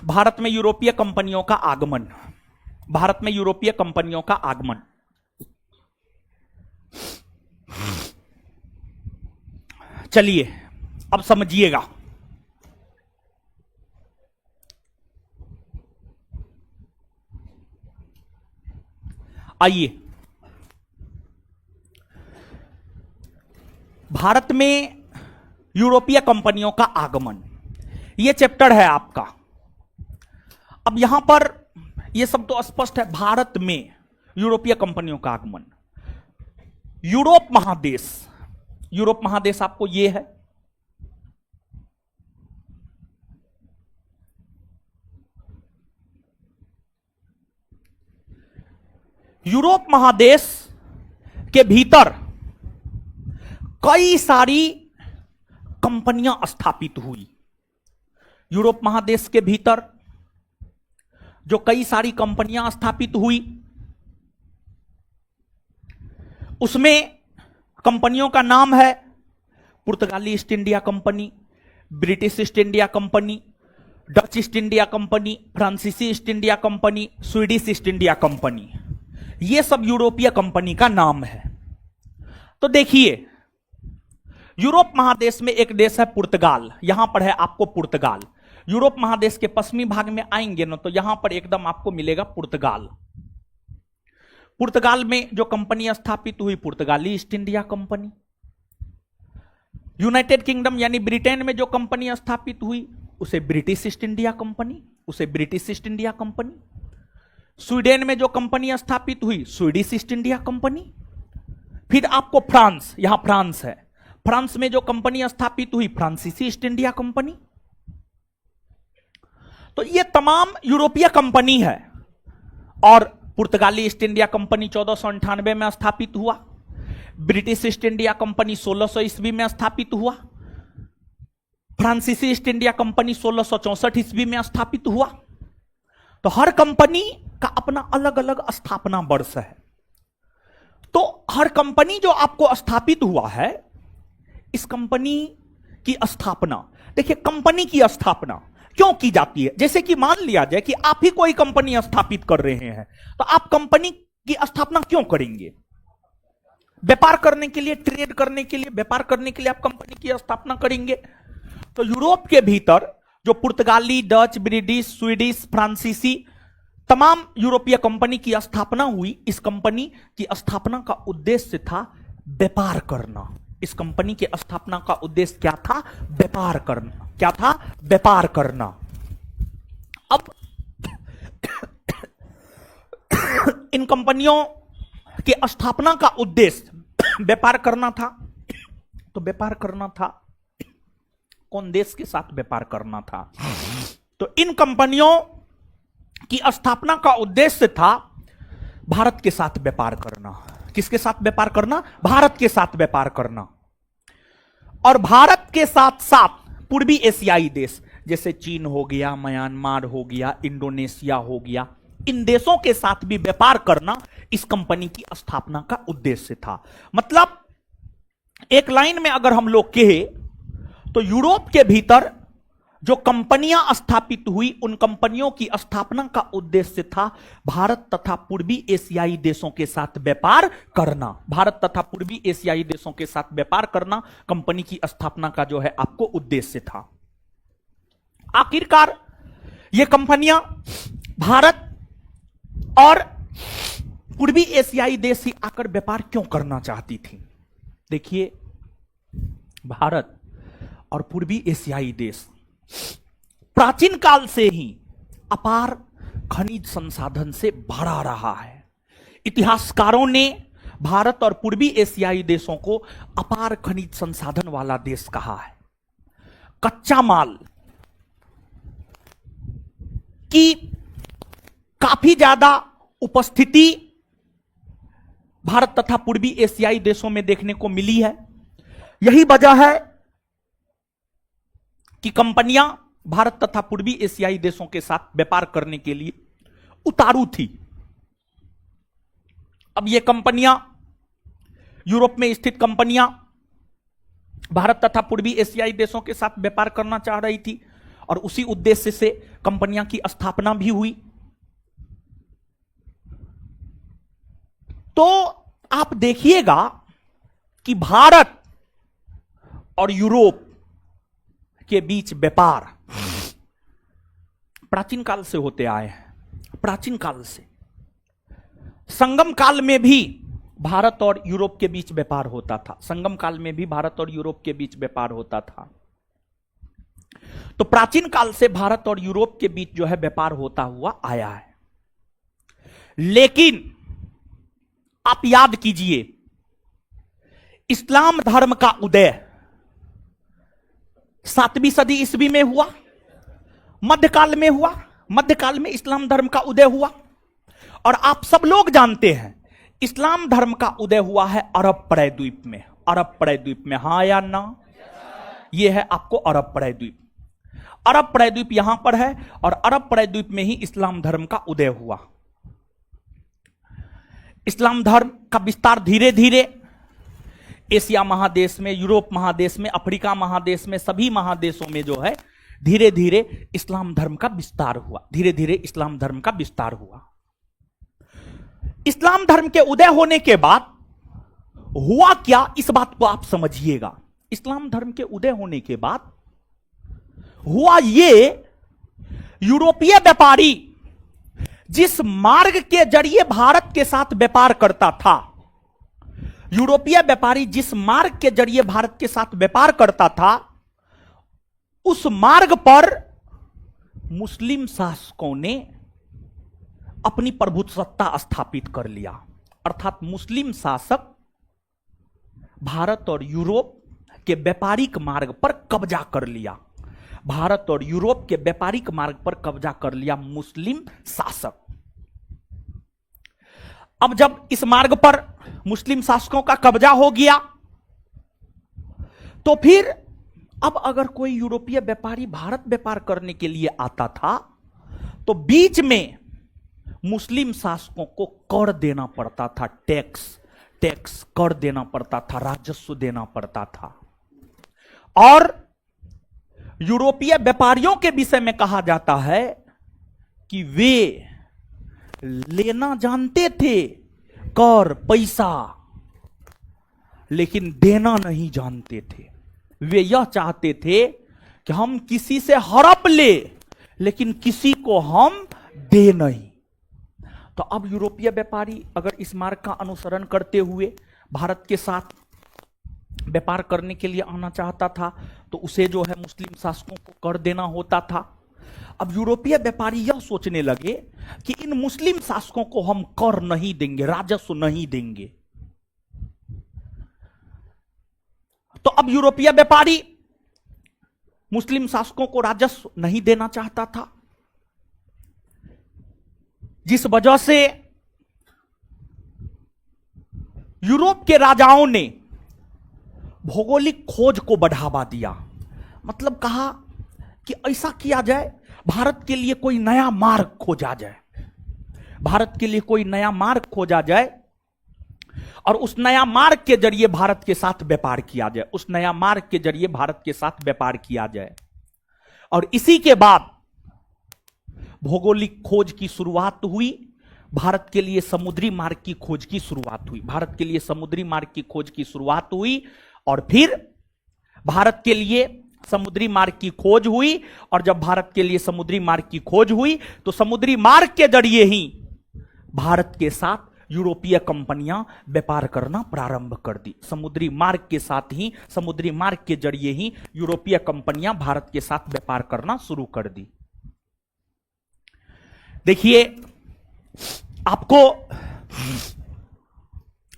भारत में यूरोपीय कंपनियों का आगमन। भारत में यूरोपीय कंपनियों का आगमन। चलिए अब समझिएगा। आइए, भारत में यूरोपीय कंपनियों का आगमन, यह चैप्टर है आपका। अब यहां पर यह सब तो स्पष्ट है, भारत में यूरोपीय कंपनियों का आगमन। यूरोप महादेश, यूरोप महादेश आपको यह है, यूरोप महादेश के भीतर कई सारी कंपनियां स्थापित हुई। यूरोप महादेश के भीतर जो कई सारी कंपनियां स्थापित हुई, उसमें कंपनियों का नाम है पुर्तगाली East India Company, British East India Company, Dutch East India Company, फ्रांसीसी East India Company, Swedish East India Company. ये सब यूरोपीय कंपनी का नाम है। तो देखिए, यूरोप महादेश में एक देश है पुर्तगाल, यहां पर है आपको पुर्तगाल। यूरोप महादेश के पश्चिमी भाग में आएंगे ना, तो यहां पर एकदम आपको मिलेगा पुर्तगाल। पुर्तगाल में जो कंपनी स्थापित हुई, पुर्तगाली East India company. United kingdom यानी ब्रिटेन में जो कंपनी स्थापित हुई, उसे ब्रिटिश ईस्ट इंडिया कंपनी, उसे British East India company. Sweden में जो कंपनी स्थापित हुई, स्वीडिश ईस्ट इंडिया कंपनी। फिर आपको फ्रांस, यहां फ्रांस है, फ्रांस में जो कंपनी स्थापित हुई, फ्रांसीसी ईस्ट इंडिया कंपनी। तो ये तमाम यूरोपीय कंपनी है। और पुर्तगाली ईस्ट इंडिया कंपनी 1498 में स्थापित हुआ, ब्रिटिश ईस्ट इंडिया कंपनी 1600 ईस्वी में स्थापित हुआ, फ्रांसीसी ईस्ट इंडिया कंपनी 1664 ईस्वी में स्थापित हुआ। तो हर कंपनी का अपना अलग अलग स्थापना वर्ष है। तो हर कंपनी जो आपको स्थापित हुआ है, इस कंपनी की स्थापना, देखिए कंपनी की स्थापना क्यों की जाती है। जैसे कि मान लिया जाए कि आप ही कोई कंपनी स्थापित कर रहे हैं, तो आप कंपनी की स्थापना क्यों करेंगे? व्यापार करने के लिए, ट्रेड करने के लिए, व्यापार करने के लिए आप कंपनी की स्थापना करेंगे। तो यूरोप के भीतर जो पुर्तगाली, डच, ब्रिटिश, स्वीडिश, फ्रांसीसी तमाम यूरोपीय कंपनी की स्थापना हुई। इस कंपनी की स्थापना का उद्देश्य था व्यापार करना। इस कंपनी की स्थापना का उद्देश्य क्या था? व्यापार करना। क्या था? व्यापार करना। अब इन कंपनियों की स्थापना का उद्देश्य व्यापार करना था। तो व्यापार करना था, कौन देश के साथ व्यापार करना था? तो इन कंपनियों की स्थापना का उद्देश्य था भारत के साथ व्यापार करना। किसके साथ व्यापार करना? भारत के साथ व्यापार करना। और भारत के साथ साथ पूर्वी एशियाई देश जैसे चीन हो गया, म्यांमार हो गया, इंडोनेशिया हो गया, इन देशों के साथ भी व्यापार करना इस कंपनी की स्थापना का उद्देश्य था। मतलब एक लाइन में अगर हम लोग कहे तो यूरोप के भीतर जो कंपनियां स्थापित हुई, उन कंपनियों की स्थापना का उद्देश्य था भारत तथा पूर्वी एशियाई देशों के साथ व्यापार करना। भारत तथा पूर्वी एशियाई देशों के साथ व्यापार करना कंपनी की स्थापना का जो है आपको उद्देश्य था। आखिरकार ये कंपनियां भारत और पूर्वी एशियाई देश ही आकर व्यापार क्यों करना चाहती थी? देखिए, भारत और पूर्वी एशियाई देश प्राचीन काल से ही अपार खनिज संसाधन से भरा रहा है। इतिहासकारों ने भारत और पूर्वी एशियाई देशों को अपार खनिज संसाधन वाला देश कहा है। कच्चा माल की काफी ज्यादा उपस्थिति भारत तथा पूर्वी एशियाई देशों में देखने को मिली है। यही वजह है कि कंपनियां भारत तथा पूर्वी एशियाई देशों के साथ व्यापार करने के लिए उतारू थी। अब ये कंपनियां, यूरोप में स्थित कंपनियां भारत तथा पूर्वी एशियाई देशों के साथ व्यापार करना चाह रही थी और उसी उद्देश्य से कंपनियां की स्थापना भी हुई। तो आप देखिएगा कि भारत और यूरोप के बीच व्यापार प्राचीन काल से होते आए हैं। प्राचीन काल से संगम काल में भी भारत और यूरोप के बीच व्यापार होता था। संगम काल में भी भारत और यूरोप के बीच व्यापार होता था। तो प्राचीन काल से भारत और यूरोप के बीच जो है व्यापार होता हुआ आया है। लेकिन आप याद कीजिए, इस्लाम धर्म का उदय 7वीं सदी ईस्वी में हुआ, मध्यकाल में हुआ। मध्यकाल में इस्लाम धर्म का उदय हुआ। और आप सब लोग जानते हैं इस्लाम धर्म का उदय हुआ है अरब प्रायद्वीप में। अरब प्रायद्वीप में, हां या ना? यह है आपको अरब प्रायद्वीप। अरब प्रायद्वीप यहां पर है और अरब प्रायद्वीप में ही इस्लाम धर्म का उदय हुआ। इस्लाम धर्म का विस्तार धीरे धीरे एशिया महादेश में, यूरोप महादेश में, अफ्रीका महादेश में, सभी महादेशों में जो है धीरे धीरे इस्लाम धर्म का विस्तार हुआ। धीरे धीरे इस्लाम धर्म का विस्तार हुआ। इस्लाम धर्म के उदय होने के बाद हुआ क्या, इस बात को आप समझिएगा। इस्लाम धर्म के उदय होने के बाद हुआ ये, यूरोपीय व्यापारी जिस मार्ग के जरिए भारत के साथ व्यापार करता था, यूरोपीय व्यापारी जिस मार्ग के जरिए भारत के साथ व्यापार करता था, उस मार्ग पर मुस्लिम शासकों ने अपनी प्रभुसत्ता स्थापित कर लिया। अर्थात मुस्लिम शासक भारत और यूरोप के व्यापारिक मार्ग पर कब्जा कर लिया। भारत और यूरोप के व्यापारिक मार्ग पर कब्जा कर लिया मुस्लिम शासक। अब जब इस मार्ग पर मुस्लिम शासकों का कब्जा हो गया, तो फिर अब अगर कोई यूरोपीय व्यापारी भारत व्यापार करने के लिए आता था, तो बीच में मुस्लिम शासकों को कर देना पड़ता था। टैक्स कर देना पड़ता था, राजस्व देना पड़ता था। और यूरोपीय व्यापारियों के विषय में कहा जाता है कि वे लेना जानते थे कर, पैसा, लेकिन देना नहीं जानते थे। वे यह चाहते थे कि हम किसी से हड़प ले, लेकिन किसी को हम दे नहीं। तो अब यूरोपीय व्यापारी अगर इस मार्ग का अनुसरण करते हुए भारत के साथ व्यापार करने के लिए आना चाहता था, तो उसे जो है मुस्लिम शासकों को कर देना होता था। अब यूरोपीय व्यापारी यह सोचने लगे कि इन मुस्लिम शासकों को हम कर नहीं देंगे, राजस्व नहीं देंगे। तो अब यूरोपीय व्यापारी मुस्लिम शासकों को राजस्व नहीं देना चाहता था, जिस वजह से यूरोप के राजाओं ने भौगोलिक खोज को बढ़ावा दिया। मतलब कहा कि ऐसा किया जाए, भारत के लिए कोई नया मार्ग खोजा जाए, भारत के लिए कोई नया मार्ग खोजा जाए और उस नया मार्ग के जरिए भारत के साथ व्यापार किया जाए, उस नया मार्ग के जरिए भारत के साथ व्यापार किया जाए। और इसी के बाद भौगोलिक खोज की शुरुआत हुई। भारत के लिए समुद्री मार्ग की खोज की शुरुआत हुई। भारत के लिए समुद्री मार्ग की खोज की शुरुआत हुई और फिर भारत के लिए समुद्री मार्ग की खोज हुई। और जब भारत के लिए समुद्री मार्ग की खोज हुई, तो समुद्री मार्ग के जरिए ही भारत के साथ यूरोपीय कंपनियां व्यापार करना प्रारंभ कर दी। समुद्री मार्ग के साथ ही, समुद्री मार्ग के जरिए ही यूरोपीय कंपनियां भारत के साथ व्यापार करना शुरू कर दी। देखिए, आपको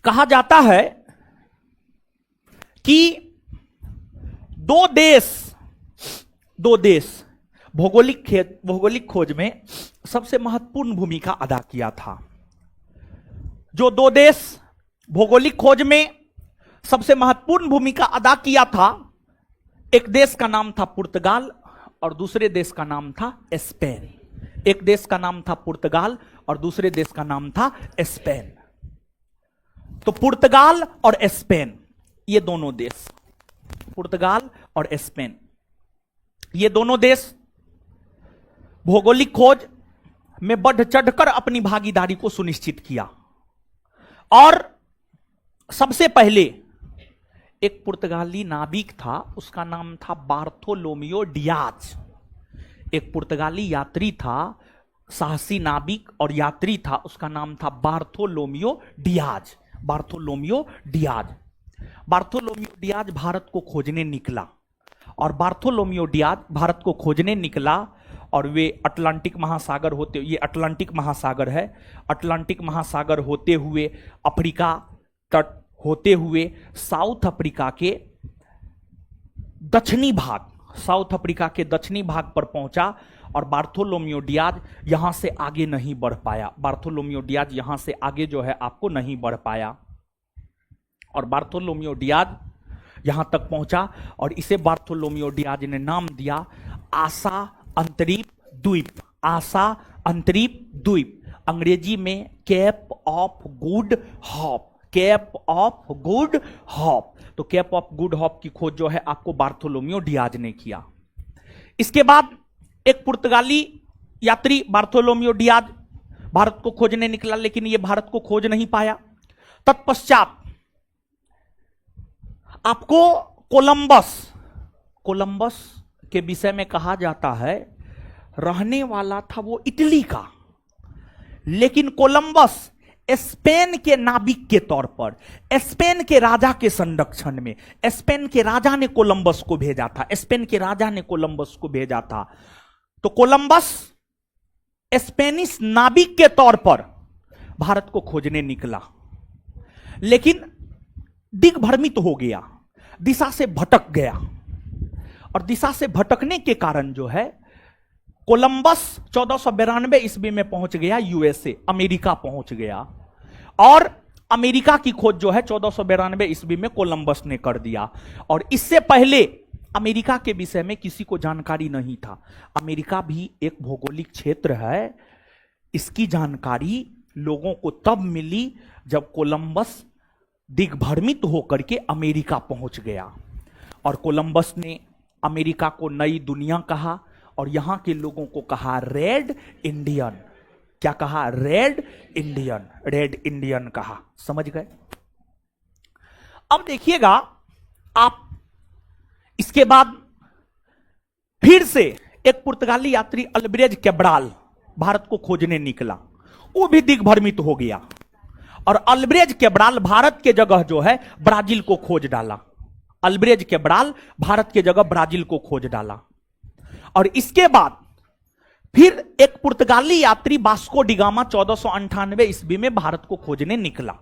कहा जाता है कि दो देश भौगोलिक खोज में सबसे महत्वपूर्ण भूमिका अदा किया था। जो दो देश भौगोलिक खोज में सबसे महत्वपूर्ण भूमिका अदा किया था, एक देश का नाम था पुर्तगाल और दूसरे देश का नाम था स्पेन। एक देश का नाम था पुर्तगाल और दूसरे देश का नाम था स्पेन। तो पुर्तगाल और स्पेन, ये दोनों देश, पुर्तगाल और स्पेन, ये दोनों देश भौगोलिक खोज में बढ़ चढ़कर अपनी भागीदारी को सुनिश्चित किया। और सबसे पहले एक पुर्तगाली नाविक था, उसका नाम था बार्थोलोमियो डियाज। एक पुर्तगाली यात्री था, साहसी नाविक और यात्री था, उसका नाम था Bartolomeu Diaz. Bartolomeu Diaz, Bartolomeu Diaz Bharat को खोजने निकला, और बार्थोलोमियो डियाज भारत को खोजने निकला, और वे अटलांटिक महासागर होते, ये अटलांटिक महासागर है, अटलांटिक महासागर होते हुए अफ्रीका तट होते हुए साउथ अफ्रीका के दक्षिणी भाग, साउथ अफ्रीका के दक्षिणी भाग पर पहुंचा, और बार्थोलोमियो डियाज यहां से आगे नहीं बढ़ पाया। बार्थोलोमियो डियाज यहां से आगे जो है आपको नहीं बढ़ पाया, और बार्थोलोमियो डियाज यहां तक पहुंचा, और इसे बार्थोलोमियो डियाज ने नाम दिया आशा अंतरीप द्वीप। आशा अंतरीप द्वीप, अंग्रेजी में cap of good hop, cap of good hop. तो कैप ऑफ गुड हॉप की खोज जो है आपको बार्थोलोमियो डियाज ने किया। इसके बाद एक पुर्तगाली यात्री बार्थोलोमियो डियाज भारत को खोजने निकला, लेकिन यह भारत को खोज नहीं पाया। तत्पश्चात आपको कोलंबस, कोलंबस के विषय में कहा जाता है रहने वाला था वो इटली का, लेकिन कोलंबस स्पेन के नाविक के तौर पर, स्पेन के राजा के संरक्षण में, स्पेन के राजा ने कोलंबस को भेजा था, स्पेन के राजा ने कोलंबस को भेजा था। तो कोलंबस स्पेनिश नाविक के तौर पर भारत को खोजने निकला, लेकिन दिग्भ्रमित हो गया, दिशा से भटक गया, और दिशा से भटकने के कारण जो है कोलंबस 1492 ईस्वी में पहुंच गया यूएसए, अमेरिका पहुंच गया, और अमेरिका की खोज जो है 1492 ईस्वी में कोलंबस ने कर दिया। और इससे पहले अमेरिका के विषय में किसी को जानकारी नहीं था। अमेरिका भी एक भौगोलिक क्षेत्र है, इसकी जानकारी लोगों को तब मिली जब कोलंबस दिग्भ्रमित होकर के अमेरिका पहुंच गया, और कोलंबस ने अमेरिका को नई दुनिया कहा, और यहां के लोगों को कहा रेड इंडियन। क्या कहा? रेड इंडियन, रेड इंडियन कहा। समझ गए? अब देखिएगा आप, इसके बाद फिर से एक पुर्तगाली यात्री अल्ब्रेज कैब्राल भारत को खोजने निकला, वो भी दिग्भ्रमित हो गया, और अल्ब्रेज कैब्राल भारत के जगह जो है ब्राजील को खोज डाला। अल्ब्रेज कैब्राल भारत के जगह ब्राजील को खोज डाला। और इसके बाद फिर एक पुर्तगाली यात्री वास्को डिगामा 1498 ईस्वी में भारत को खोजने निकला।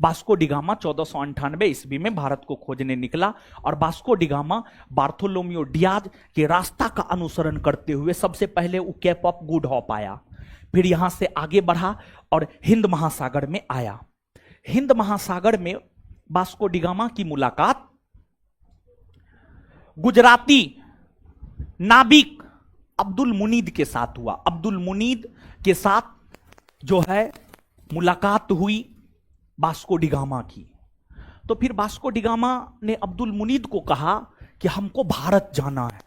वास्को डिगामा 1498 ईस्वी में भारत को खोजने निकला, और वास्को डिगामा बार्थोलोमियो डियाज के रास्ता का अनुसरण करते हुए सबसे पहले वो कैप ऑफ गुड हॉप आया, फिर यहां से आगे बढ़ा और हिंद महासागर में आया। हिंद महासागर में वास्को डिगामा की मुलाकात गुजराती नाविक अब्दुल मुनीद के साथ हुआ। अब्दुल मुनीद के साथ जो है मुलाकात हुई वास्को डिगामा की। तो फिर वास्को डिगामा ने अब्दुल मुनीद को कहा कि हमको भारत जाना है,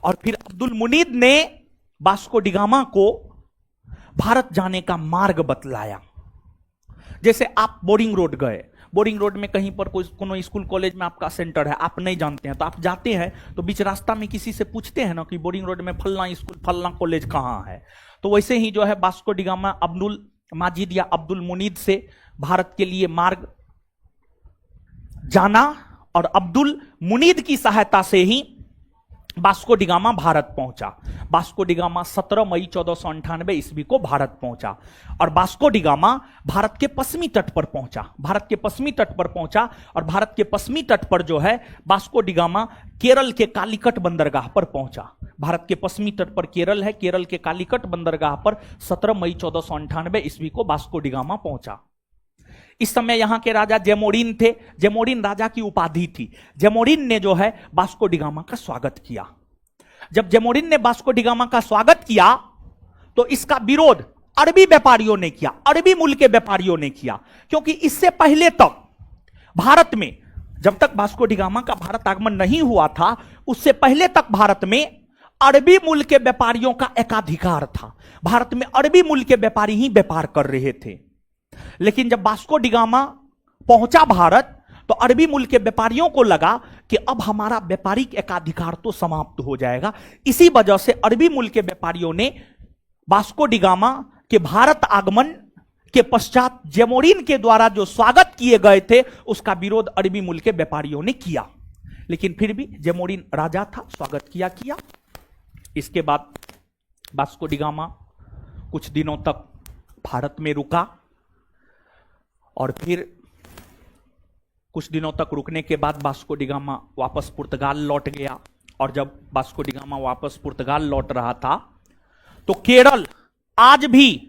और फिर अब्दुल मुनीद ने वास्को डिगामा को भारत जाने का मार्ग बतलाया। जैसे आप बोरिंग रोड गए, बोरिंग रोड में कहीं पर कोई कोनो स्कूल कॉलेज में आपका सेंटर है, आप नहीं जानते हैं, तो आप जाते हैं तो बीच रास्ता में किसी से पूछते हैं ना कि बोरिंग रोड में फलना स्कूल फलना कॉलेज कहाँ है। तो वैसे ही जो है वास्को डिगामा अब्दुल माजिद या अब्दुल मुनीद से भारत के लिए मार्ग जाना, और अब्दुल मुनीद की सहायता से ही वास्को डिगामा भारत पहुंचा। वास्को डिगामा 17 मई 1498 ईस्वी को भारत पहुंचा, और वास्को डिगामा भारत के पश्चिमी तट पर पहुंचा। भारत के पश्चिमी तट पर पहुंचा, और भारत के पश्चिमी तट पर जो है वास्को डिगामा केरल के कालीकट बंदरगाह पर पहुंचा। भारत के पश्चिमी तट पर केरल है, केरल के कालीकट बंदरगाह पर 17 मई 1498 ईस्वी को वास्को डिगामा पहुंचा। इस समय यहां के राजा जेमोरिन थे, जेमोरिन राजा की उपाधि थी। जेमोरिन ने जो है वास्को डिगामा का स्वागत किया। जब जेमोरिन ने वास्को डिगामा का स्वागत किया तो इसका विरोध अरबी व्यापारियों ने किया, अरबी मूल के व्यापारियों ने किया, क्योंकि इससे पहले तक भारत में, जब तक वास्को डिगामा का भारत आगमन नहीं हुआ था, उससे पहले तक भारत में अरबी मूल के व्यापारियों का एकाधिकार था। भारत में अरबी मूल के व्यापारी ही व्यापार कर रहे थे। लेकिन जब वास्को डिगामा पहुंचा भारत, तो अरबी मूल के व्यापारियों को लगा कि अब हमारा व्यापारिक एकाधिकार तो समाप्त हो जाएगा। इसी वजह से अरबी मूल के व्यापारियों ने वास्को डी गामा के भारत आगमन के पश्चात जेमोरिन के द्वारा जो स्वागत किए गए थे उसका विरोध अरबी मूल के व्यापारियों ने किया, लेकिन फिर भी जेमोरिन राजा था, स्वागत किया। इसके बाद वास्को डी गामा कुछ दिनों तक भारत में रुका और फिर कुछ दिनों तक रुकने के बाद वास्को डी गामा वापस पुर्तगाल लौट गया। और जब वास्को डी गामा वापस पुर्तगाल लौट रहा था तो केरल आज भी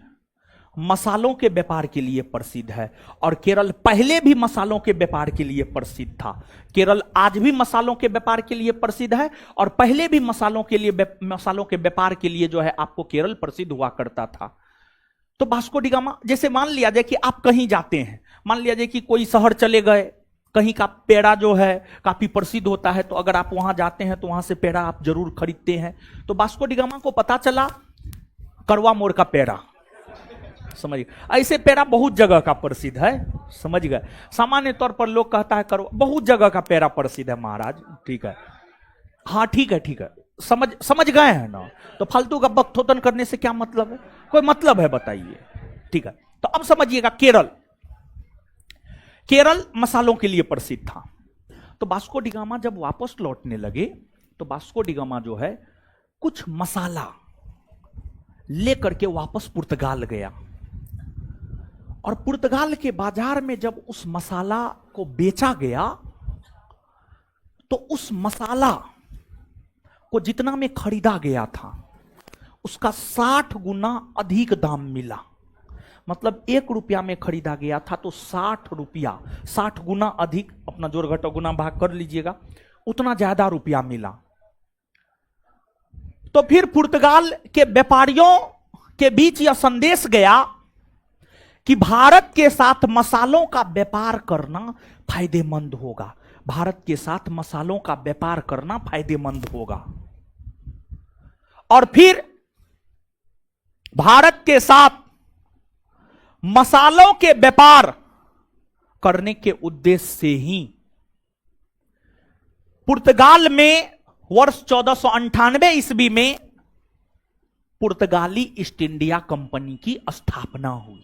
मसालों के व्यापार के लिए प्रसिद्ध है, और केरल पहले भी मसालों के व्यापार के लिए प्रसिद्ध था। केरल आज भी मसालों के व्यापार के लिए प्रसिद्ध है और पहले भी मसालों के व्यापार के लिए जो है आपको केरल प्रसिद्ध हुआ करता था। तो वास्को डी गामा, जैसे मान लिया जाए कि आप कहीं जाते हैं, मान लिया जाए कि कोई शहर चले गए, कहीं का पेड़ा जो है काफी प्रसिद्ध होता है, तो अगर आप वहां जाते हैं तो वहां से पेड़ा आप जरूर खरीदते हैं। तो वास्को डी गामा को पता चला करवा मोड़ का पेड़ा, समझ गए, ऐसे पेड़ा बहुत जगह का प्रसिद्ध है, समझ गए। सामान्य तौर पर लोग कहता है करवा, बहुत जगह का पेड़ा प्रसिद्ध है महाराज, ठीक है, हाँ ठीक है, समझ गए हैं ना। तो फालतू का बकथोतन करने से क्या मतलब है, कोई मतलब है बताइए, ठीक है। तो अब समझिएगा, केरल मसालों के लिए प्रसिद्ध था। तो वास्को डी गामा जब वापस लौटने लगे तो वास्को डी गामा जो है कुछ मसाला लेकर के वापस पुर्तगाल गया, और पुर्तगाल के बाजार में जब उस मसाला को बेचा गया तो उस मसाला को जितना में खरीदा गया था उसका 60 गुना अधिक दाम मिला। मतलब 1 रुपया में खरीदा गया था तो 60 रुपया, 60 गुना अधिक, अपना जोड़ घटाओ गुना भाग कर लीजिएगा, उतना ज्यादा रुपया मिला। तो फिर पुर्तगाल के व्यापारियों के बीच यह संदेश गया कि भारत के साथ मसालों का व्यापार करना फायदेमंद होगा, भारत के साथ मसालों का व्यापार करना फायदेमंद होगा। और फिर भारत के साथ मसालों के व्यापार करने के उद्देश्य से ही पुर्तगाल में वर्ष 1498 ईस्वी में पुर्तगाली ईस्ट इंडिया कंपनी की स्थापना हुई,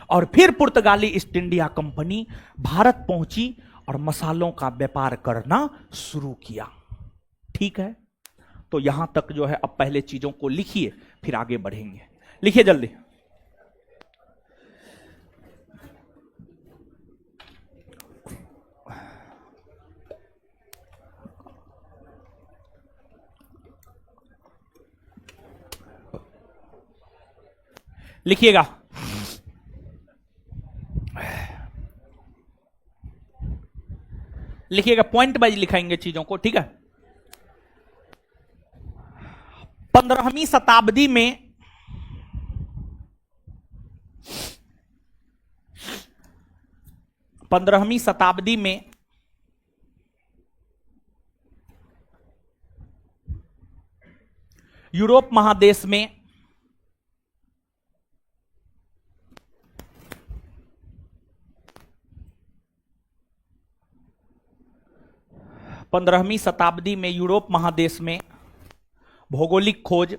और फिर पुर्तगाली ईस्ट इंडिया कंपनी भारत पहुंची और मसालों का व्यापार करना शुरू किया, ठीक है। तो यहां तक जो है अब पहले चीजों को लिखिए, फिर आगे बढ़ेंगे। लिखिए जल्दी। लिखिएगा, पॉइंट वाइज लिखाएंगे चीजों को, ठीक है। 15वीं शताब्दी में यूरोप महादेश में यूरोप महादेश में भौगोलिक खोज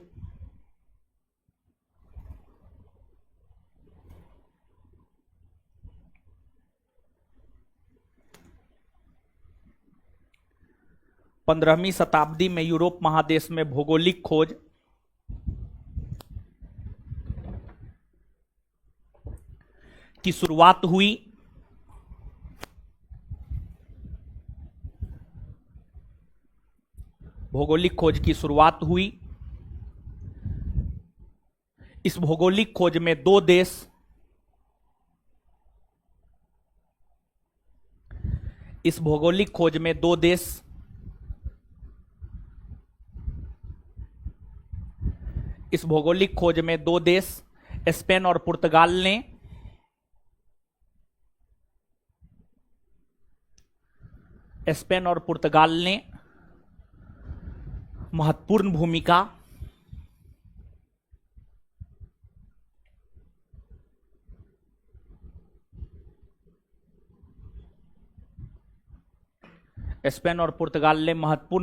यूरोप महादेश में भौगोलिक खोज की शुरुआत हुई। भौगोलिक खोज की शुरुआत हुई। इस भौगोलिक खोज में दो देश, इस भौगोलिक खोज में दो देश इस भौगोलिक खोज में दो देश स्पेन और पुर्तगाल ने महत्वपूर्ण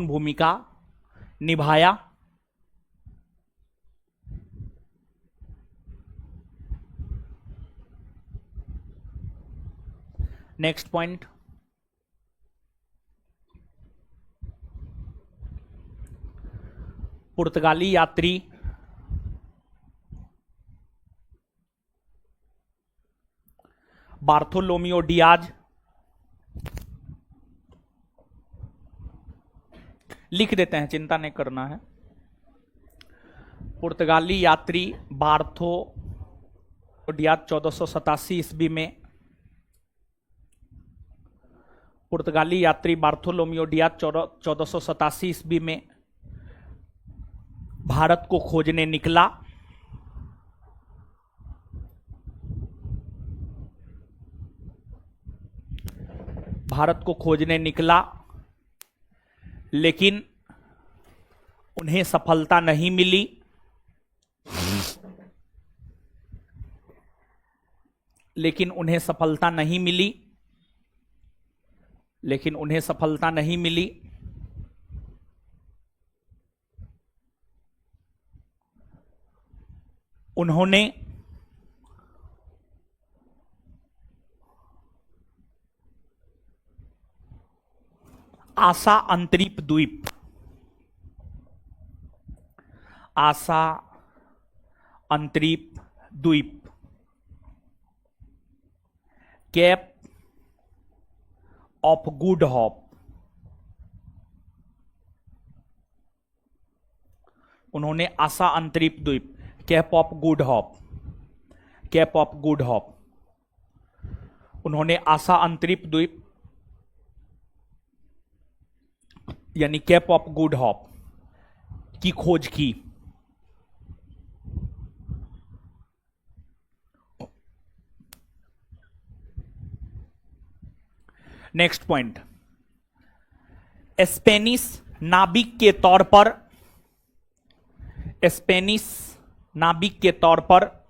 भूमिका निभाया। नेक्स्ट पॉइंट, पुर्तगाली यात्री बार्थोलोमियो डियाज, लिख देते हैं, चिंता नहीं करना है। पुर्तगाली यात्री बार्थो डियाज 1487 ईस्वी में, पुर्तगाली यात्री बार्थोलोमियो डियाज 1487 ईस्वी में भारत को खोजने निकला। भारत को खोजने निकला, लेकिन उन्हें सफलता नहीं मिली। लेकिन उन्हें सफलता नहीं मिली। लेकिन उन्हें सफलता नहीं मिली। उन्होंने आशा अंतरिप द्वीप, आशा अंतरिप द्वीप, कैप ऑफ गुड होप, उन्होंने आशा अंतरिप द्वीप, cap of Good hope, cap of Good hope, उन्होंने आशा अंतरिप द्वीप यानी कैप ऑफ गुड होप की खोज की। नेक्स्ट पॉइंट, स्पेनिश नाविक के तौर पर, स्पेनिश नाविक के तौर पर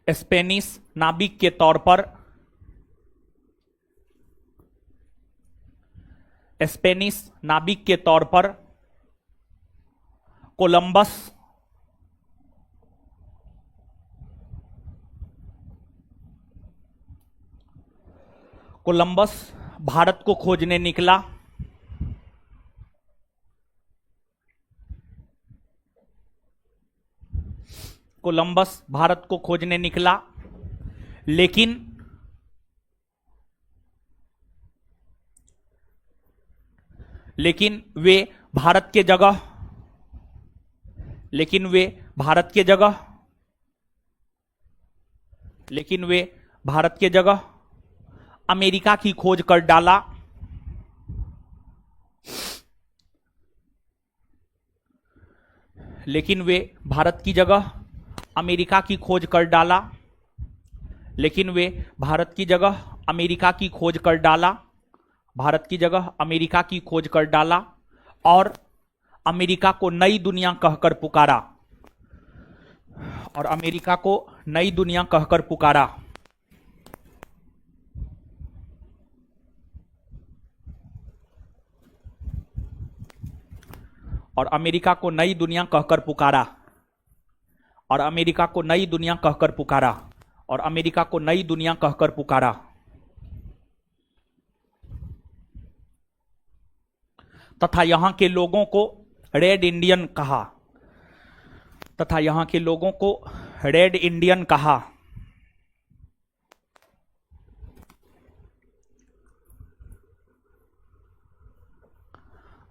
स्पेनिश नाविक के तौर पर स्पेनिश नाविक के तौर पर कोलंबस कोलंबस भारत को खोजने निकला। कोलंबस भारत को खोजने निकला, लेकिन वे भारत के जगह लेकिन वे भारत के जगह लेकिन वे भारत के जगह अमेरिका की खोज कर डाला। लेकिन वे भारत की जगह अमेरिका की खोज कर डाला। लेकिन वे भारत की जगह अमेरिका की खोज कर डाला। भारत की जगह अमेरिका की खोज कर डाला और अमेरिका को नई दुनिया कहकर पुकारा। और अमेरिका को नई दुनिया कहकर पुकारा। और अमेरिका को नई दुनिया कहकर पुकारा। और अमेरिका को नई दुनिया कहकर पुकारा। और अमेरिका को नई दुनिया कहकर पुकारा। तथा यहां के लोगों को रेड इंडियन कहा। तथा यहां के लोगों को रेड इंडियन कहा।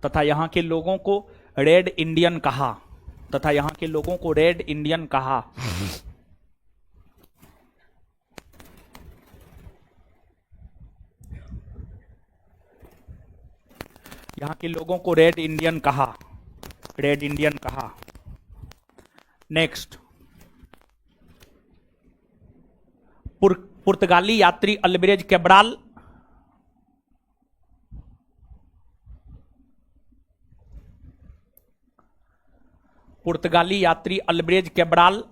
तथा यहां के लोगों को रेड इंडियन कहा। तथा यहां के लोगों को रेड इंडियन कहा। यहां के लोगों को रेड इंडियन कहा। रेड इंडियन कहा। नेक्स्ट, पुर्तगाली यात्री अल्बरेज कैब्राल पुर्तगाली यात्री अल्बरेज कैब्राल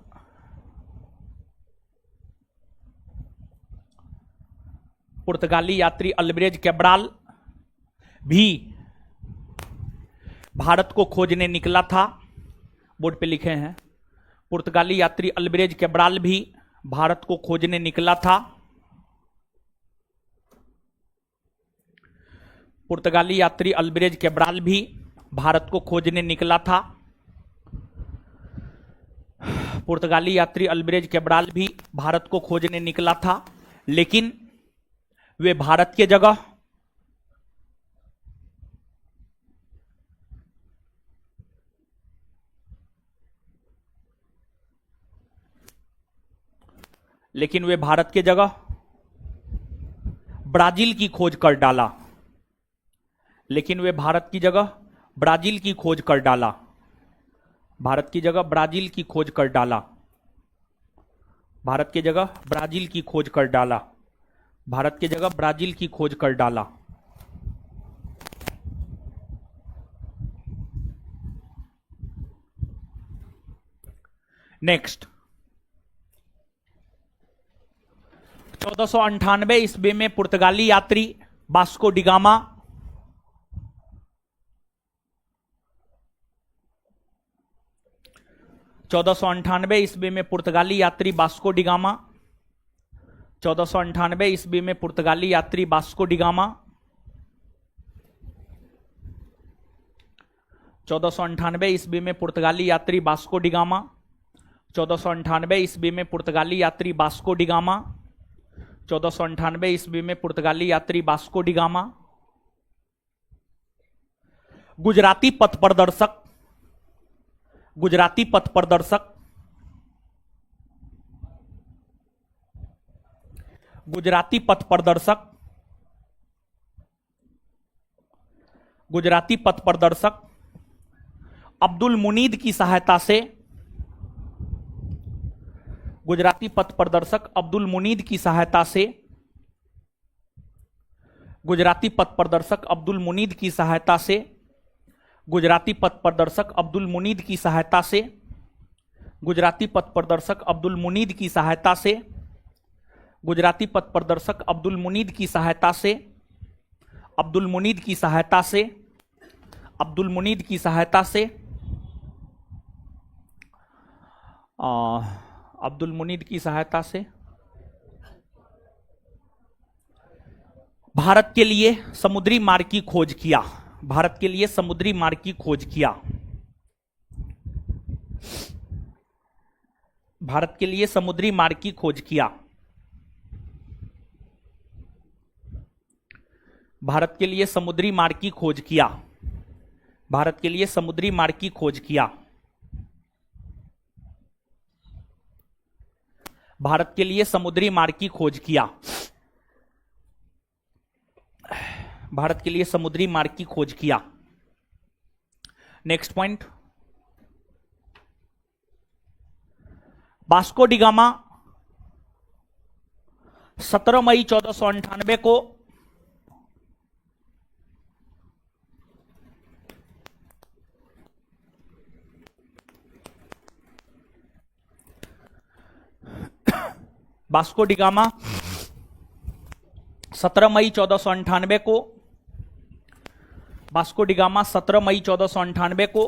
पुर्तगाली यात्री अल्बरेज कैब्राल भी भारत को खोजने निकला था, बोर्ड पे लिखे हैं। पुर्तगाली यात्री अल्बरेज कैब्राल भी भारत को खोजने निकला था। पुर्तगाली यात्री अल्बरेज कैब्राल भी भारत को खोजने निकला था। पुर्तगाली यात्री अल्बरेज कैब्राल भी भारत को खोजने निकला था, लेकिन वे भारत के जगह ब्राजील की खोज कर डाला। लेकिन वे भारत की जगह ब्राजील की खोज कर डाला। भारत की जगह ब्राजील की खोज कर डाला। भारत की जगह ब्राजील की खोज कर डाला। भारत की जगह ब्राजील की खोज कर डाला। नेक्स्ट, 1498 ईस्वी में पुर्तगाली यात्री वास्को डिगामा 1498 ईस्वी में पुर्तगाली यात्री वास्को डिगामा 1498 ईस्वी में पुर्तगाली यात्री वास्को डिगामा 1498 ईस्वी में पुर्तगाली यात्री वास्को डिगामा 1498 ईस्वी में पुर्तगाली यात्री वास्को डिगामा 1498 ईस्वी में पुर्तगाली यात्री वास्को डिगामा गुजराती पथ प्रदर्शक गुजराती पथ प्रदर्शक गुजराती पथ प्रदर्शक गुजराती पथ प्रदर्शक अब्दुल मुनीद की सहायता से गुजराती पथ प्रदर्शक अब्दुल मुनीद की सहायता से गुजराती पथ प्रदर्शक अब्दुल मुनीद की सहायता से गुजराती पथ प्रदर्शक अब्दुल मुनीद की सहायता से गुजराती पथ प्रदर्शक अब्दुल मुनीद की सहायता से गुजराती पथ प्रदर्शक अब्दुल मुनीद की सहायता से अब्दुल मुनीद की सहायता से अब्दुल मुनीद की सहायता से अब्दुल मुनीद की सहायता से भारत के लिए समुद्री मार्ग की खोज किया। भारत के लिए समुद्री मार्ग की खोज किया। भारत के लिए समुद्री मार्ग की खोज किया। भारत के लिए समुद्री मार्ग की खोज किया। भारत के लिए समुद्री मार्ग की खोज किया। भारत के लिए समुद्री मार्ग की खोज किया। भारत के लिए समुद्री मार्ग की खोज किया। नेक्स्ट पॉइंट, वास्को डिगामा 17 मई 1498 को वास्को डिगामा 17 मई 1498 को वास्को डिगामा 17 मई 1498 को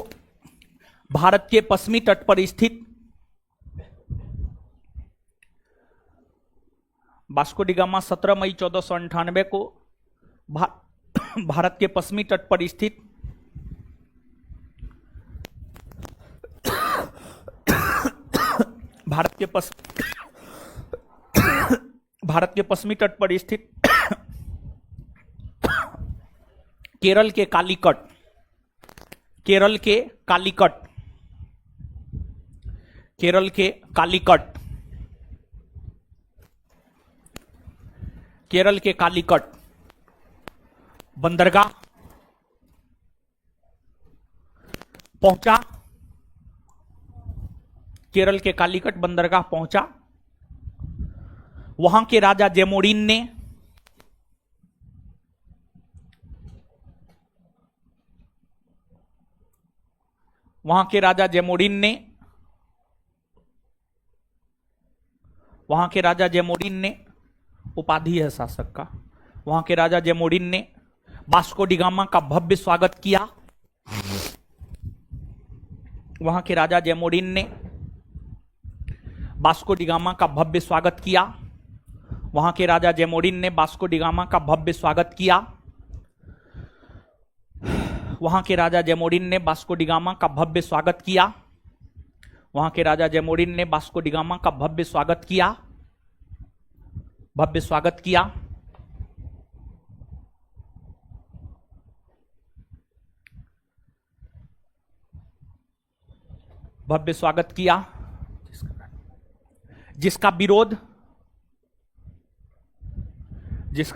भारत के पश्चिमी तट पर स्थित वास्को डिगामा 17 मई 1498 को भारत के पश्चिमी तट पर स्थित भारत के पश्चिमी तट पर स्थित केरल के कालीकट केरल के कालीकट केरल के कालीकट केरल के कालीकट बंदरगाह पहुंचा। केरल के कालीकट बंदरगाह पहुंचा। वहां के राजा जेमोरिन ने वहां के राजा जेमोरिन ने वहां के राजा जेमोरिन ने उपाधि है शासक का। वहां के राजा जेमोरिन ने वास्को डिगामा का भव्य स्वागत किया। वहां के राजा जैमोरिन ने वास्को डी गामा का भव्य स्वागत किया। वहां के राजा जैमोरिन ने वास्को डी गामा का भव्य स्वागत किया। वहां के राजा जैमोरिन ने वास्को डी गामा का भव्य स्वागत किया। वहां के राजा जैमोरिन ने वास्को डी गामा का भव्य स्वागत किया। भव्य स्वागत किया। भव्य स्वागत किया। जिसका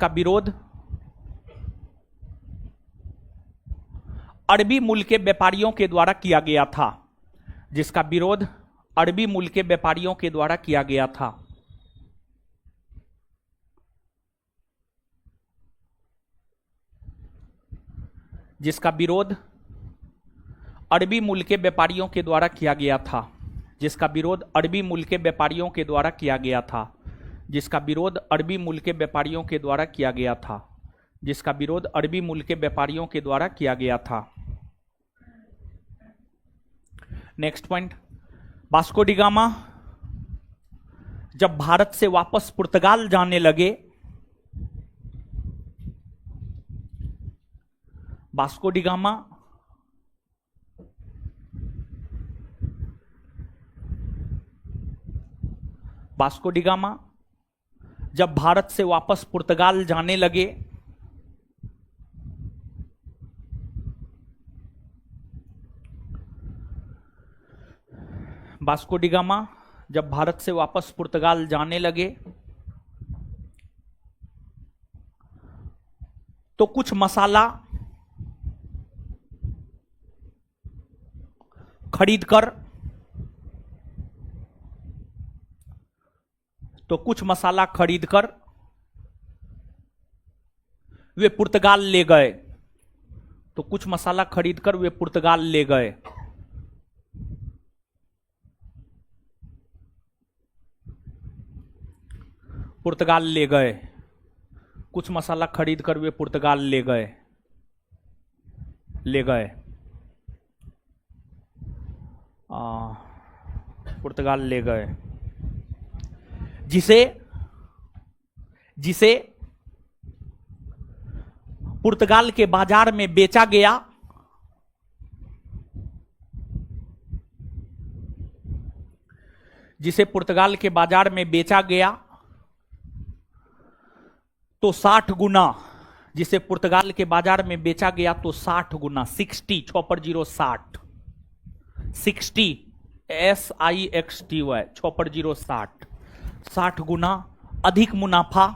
विरोध अरबी मूल के व्यापारियों के द्वारा किया गया था। जिसका विरोध अरबी मूल के व्यापारियों के द्वारा किया गया था। जिसका विरोध अरबी मूल के व्यापारियों के द्वारा किया गया था। जिसका विरोध अरबी मूल के व्यापारियों के द्वारा किया गया था। जिसका विरोध अरबी मूल के व्यापारियों के द्वारा किया गया था। जिसका विरोध अरबी मूल के व्यापारियों के द्वारा किया गया था। Next point, Vasco D gamma जब भारत से वापस पुर्तगाल जाने लगे, वास्को डी गामा जब भारत से वापस पुर्तगाल जाने लगे, वास्को डी गामा जब भारत से वापस पुर्तगाल जाने लगे तो कुछ मसाला खरीदकर वे पुर्तगाल ले गए। तो कुछ मसाला खरीदकर वे पुर्तगाल ले गए। पुर्तगाल ले गए। कुछ मसाला खरीदकर वे पुर्तगाल ले गए। पुर्तगाल ले गए। जिसे पुर्तगाल के बाजार में बेचा गया। जिसे पुर्तगाल के बाजार में बेचा गया तो 60 गुना। जिसे पुर्तगाल के बाजार में बेचा गया तो 60 गुना, 60 6 पर 0 60, 60 SIXTY 6 पर 0 60, 60 गुना अधिक मुनाफा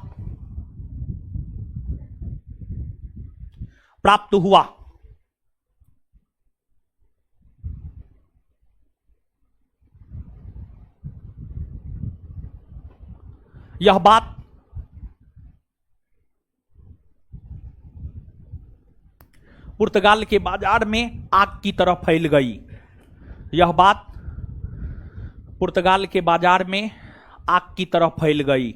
प्राप्त हुआ। यह बात पुर्तगाल के बाजार में आग की तरह फैल गई। यह बात पुर्तगाल के बाजार में आग की तरह फैल गई।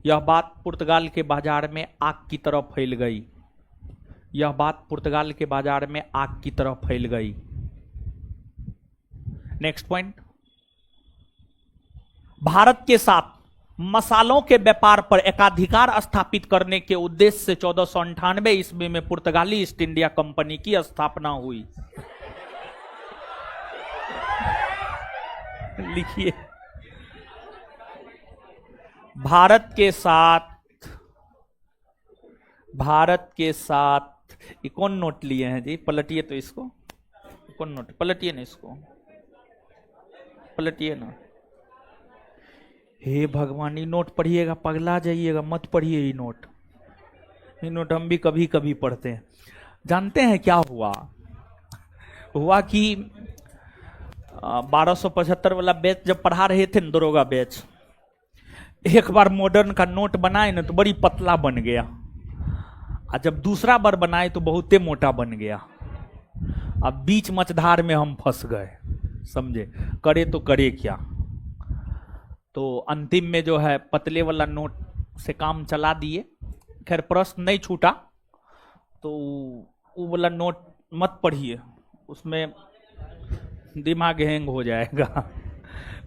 यह बात पुर्तगाल के बाजार में आग की तरह फैल गई। यह बात पुर्तगाल के बाजार में आग की तरह फैल गई। नेक्स्ट पॉइंट, भारत के साथ मसालों के व्यापार पर एकाधिकार स्थापित करने के उद्देश्य से 1498 ईस्वी में पुर्तगाली ईस्ट इंडिया कंपनी की स्थापना हुई। लिखिए, भारत के साथ ये कौन नोट लिए हैं जी? पलटिए तो इसको। कौन नोट? पलटिए ना इसको, पलटिए ना। हे भगवान, ये नोट पढ़िएगा पगला जाइएगा, मत पढ़िए ये नोट। ये नोट हम भी कभी कभी पढ़ते हैं। जानते हैं क्या हुआ कि 1275 वाला बैच जब पढ़ा रहे थे न, दरोगा बैच, एक बार मॉडर्न का नोट बनाए ना तो बड़ी पतला बन गया, और जब दूसरा बार बनाए तो बहुते मोटा बन गया। अब बीच मझधार में हम फंस गए, समझे, करे तो करे क्या। तो अंतिम में जो है पतले वाला नोट से काम चला दिए। खैर प्रश्न नहीं छूटा, तो वो वाला नोट मत पढ़िए, उसमें दिमाग हैंग हो जाएगा।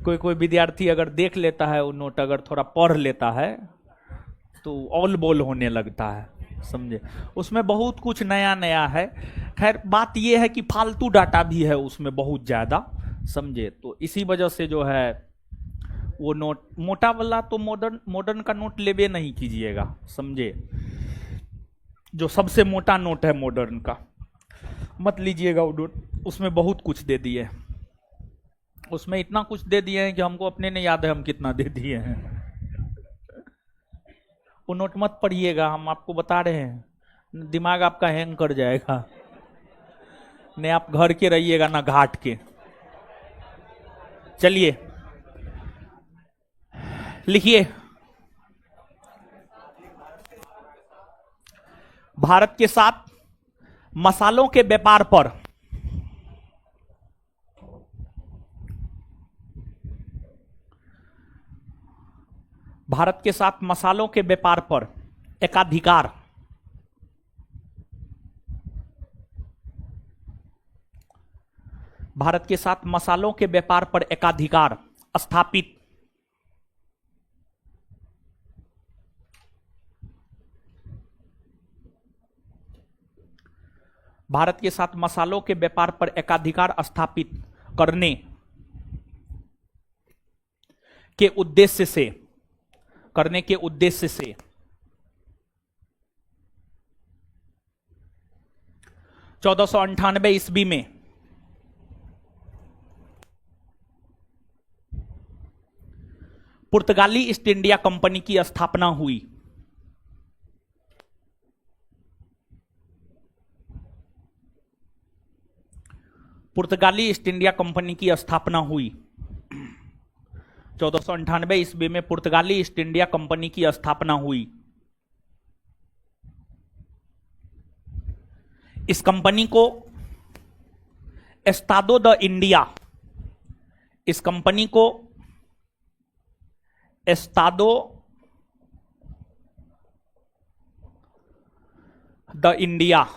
कोई कोई विद्यार्थी अगर देख लेता है वो नोट, अगर थोड़ा पढ़ लेता है तो ऑल बोल होने लगता है, समझे। उसमें बहुत कुछ नया नया है। खैर बात यह है कि फालतू डाटा भी है उसमें बहुत ज़्यादा, समझे। तो इसी वजह से जो है वो नोट मोटा वाला तो मॉडर्न का नोट लेवे नहीं कीजिएगा, समझे। जो सबसे मोटा नोट है मॉडर्न का मत लीजिएगा वो नोट, उसमें बहुत कुछ दे दिए। उसमें इतना कुछ दे दिए हैं कि हमको अपने नहीं याद है हम कितना दे दिए हैं। वो नोट मत पढ़िएगा, हम आपको बता रहे हैं, दिमाग आपका हैंग कर जाएगा। नहीं आप घर के रहिएगा ना घाट के। चलिए लिखिए, भारत के साथ मसालों के व्यापार पर भारत के साथ मसालों के व्यापार पर एकाधिकार भारत के साथ मसालों के व्यापार पर एकाधिकार स्थापित भारत के साथ मसालों के व्यापार पर एकाधिकार स्थापित करने के उद्देश्य से 1498 ईस्वी में पुर्तगाली ईस्ट इंडिया कंपनी की स्थापना हुई। पुर्तगाली ईस्ट इंडिया कंपनी की स्थापना हुई 1498 ईस्वी में पुर्तगाली ईस्ट इंडिया कंपनी की स्थापना हुई। इस कंपनी को एस्टादो द इंडिया इस कंपनी को एस्टादो द इंडिया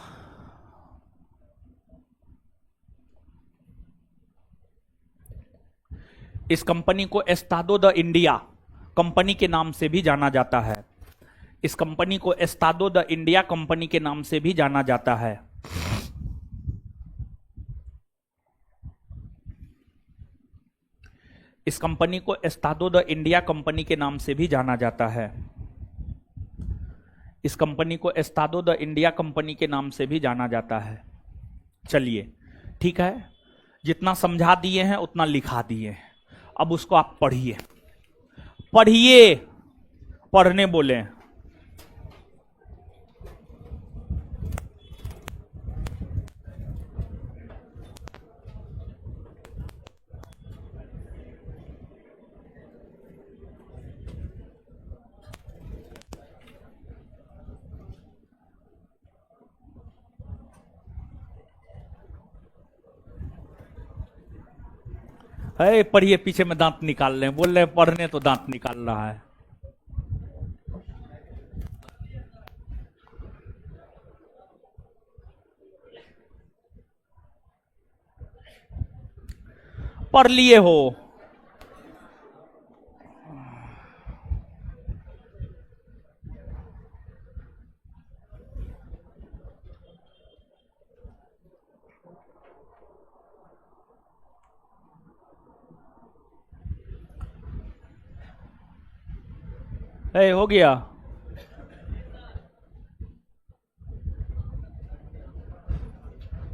इस कंपनी को एस्टादो द इंडिया कंपनी के नाम से भी जाना जाता है। इस कंपनी को एस्टादो द इंडिया कंपनी के नाम से भी जाना जाता है। इस कंपनी को एस्टादो द इंडिया कंपनी के नाम से भी जाना जाता है। इस कंपनी को एस्टादो द इंडिया कंपनी के नाम से भी जाना जाता है। चलिए ठीक है, जितना समझा दिए हैं उतना लिखा दिए हैं। अब उसको आप पढ़िए, पढ़ने बोले। है पढ़िए, पीछे में दांत निकाल रहे हैं, बोल रहे हैं पढ़ने तो दांत निकाल रहा है। पढ़ लिए हो? हो गया?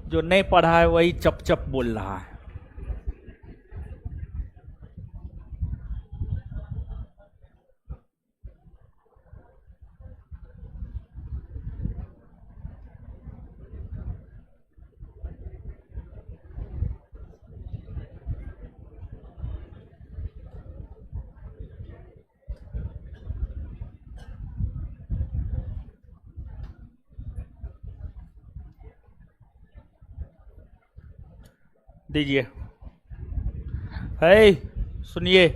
जो नहीं पढ़ा है वही चप चप बोल रहा है। दीजिए। है सुनिए,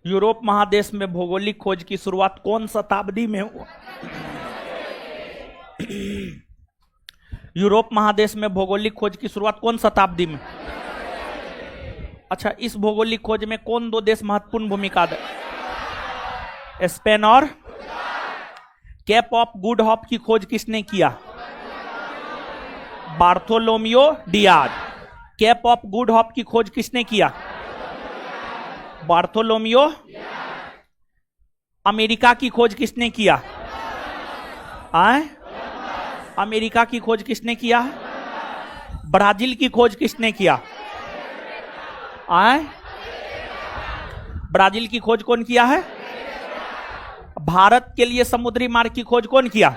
यूरोप महादेश में भौगोलिक खोज की शुरुआत कौन शताब्दी में हुआ? यूरोप महादेश में भौगोलिक खोज की शुरुआत कौन शताब्दी में? अच्छा, इस भौगोलिक खोज में कौन दो देश महत्वपूर्ण भूमिका दे? स्पेन और? केप ऑफ गुड होप की खोज किसने किया? Bartholomew Dias. Cape of Good Hope की खोज किसने किया? बार्थोलोमियो। अमेरिका की खोज किसने किया? अमेरिका की खोज किसने किया? ब्राजील की खोज किसने किया? ब्राजील की खोज कौन किया है? भारत के लिए समुद्री मार्ग की खोज कौन किया?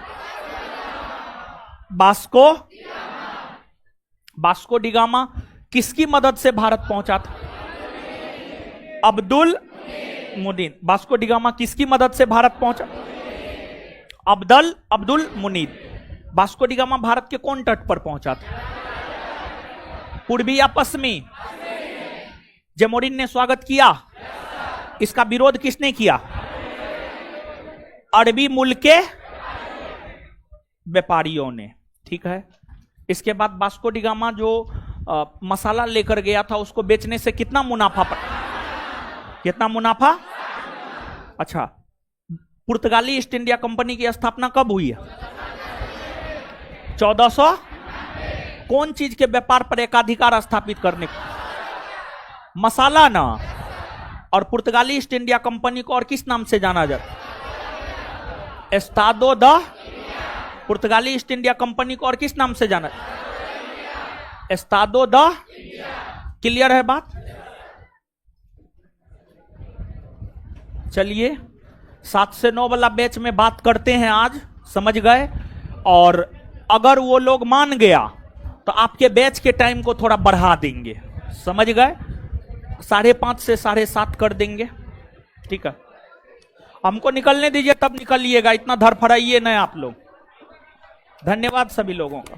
वास्को डिगामा किसकी मदद से भारत पहुंचा था? अब्दुल मुनीद। वास्को डिगामा किसकी मदद से भारत पहुंचा? अब्दुल मुनीद। वास्को डिगामा भारत के कौन तट पर पहुंचा था? पूर्वी या पश्चिमी? जेमोरिन ने स्वागत किया। इसका विरोध किसने किया? अरबी मुल्क के व्यापारियों ने। ठीक है। इसके बाद वास्को डिगामा जो मसाला लेकर गया था उसको बेचने से कितना मुनाफा कितना मुनाफा? अच्छा, पुर्तगाली ईस्ट इंडिया कंपनी की स्थापना कब हुई है? 1400। कौन चीज के व्यापार पर एकाधिकार स्थापित करने को? मसाला ना। और पुर्तगाली ईस्ट इंडिया कंपनी को और किस नाम से जाना जाता? एस्टादो द। पुर्तगाली ईस्ट इंडिया कंपनी को और किस नाम से जाना? एस्टादो द। क्लियर है बात? चलिए 7 से 9 वाला बैच में बात करते हैं आज। समझ गए? और अगर वो लोग मान गया तो आपके बैच के टाइम को थोड़ा बढ़ा देंगे। समझ गए? 5:30 से 7:30 कर देंगे। ठीक है। हमको निकलने दीजिए, तब निकलिएगा। इतना धरफड़ाइए ना आप लोग। धन्यवाद सभी लोगों का।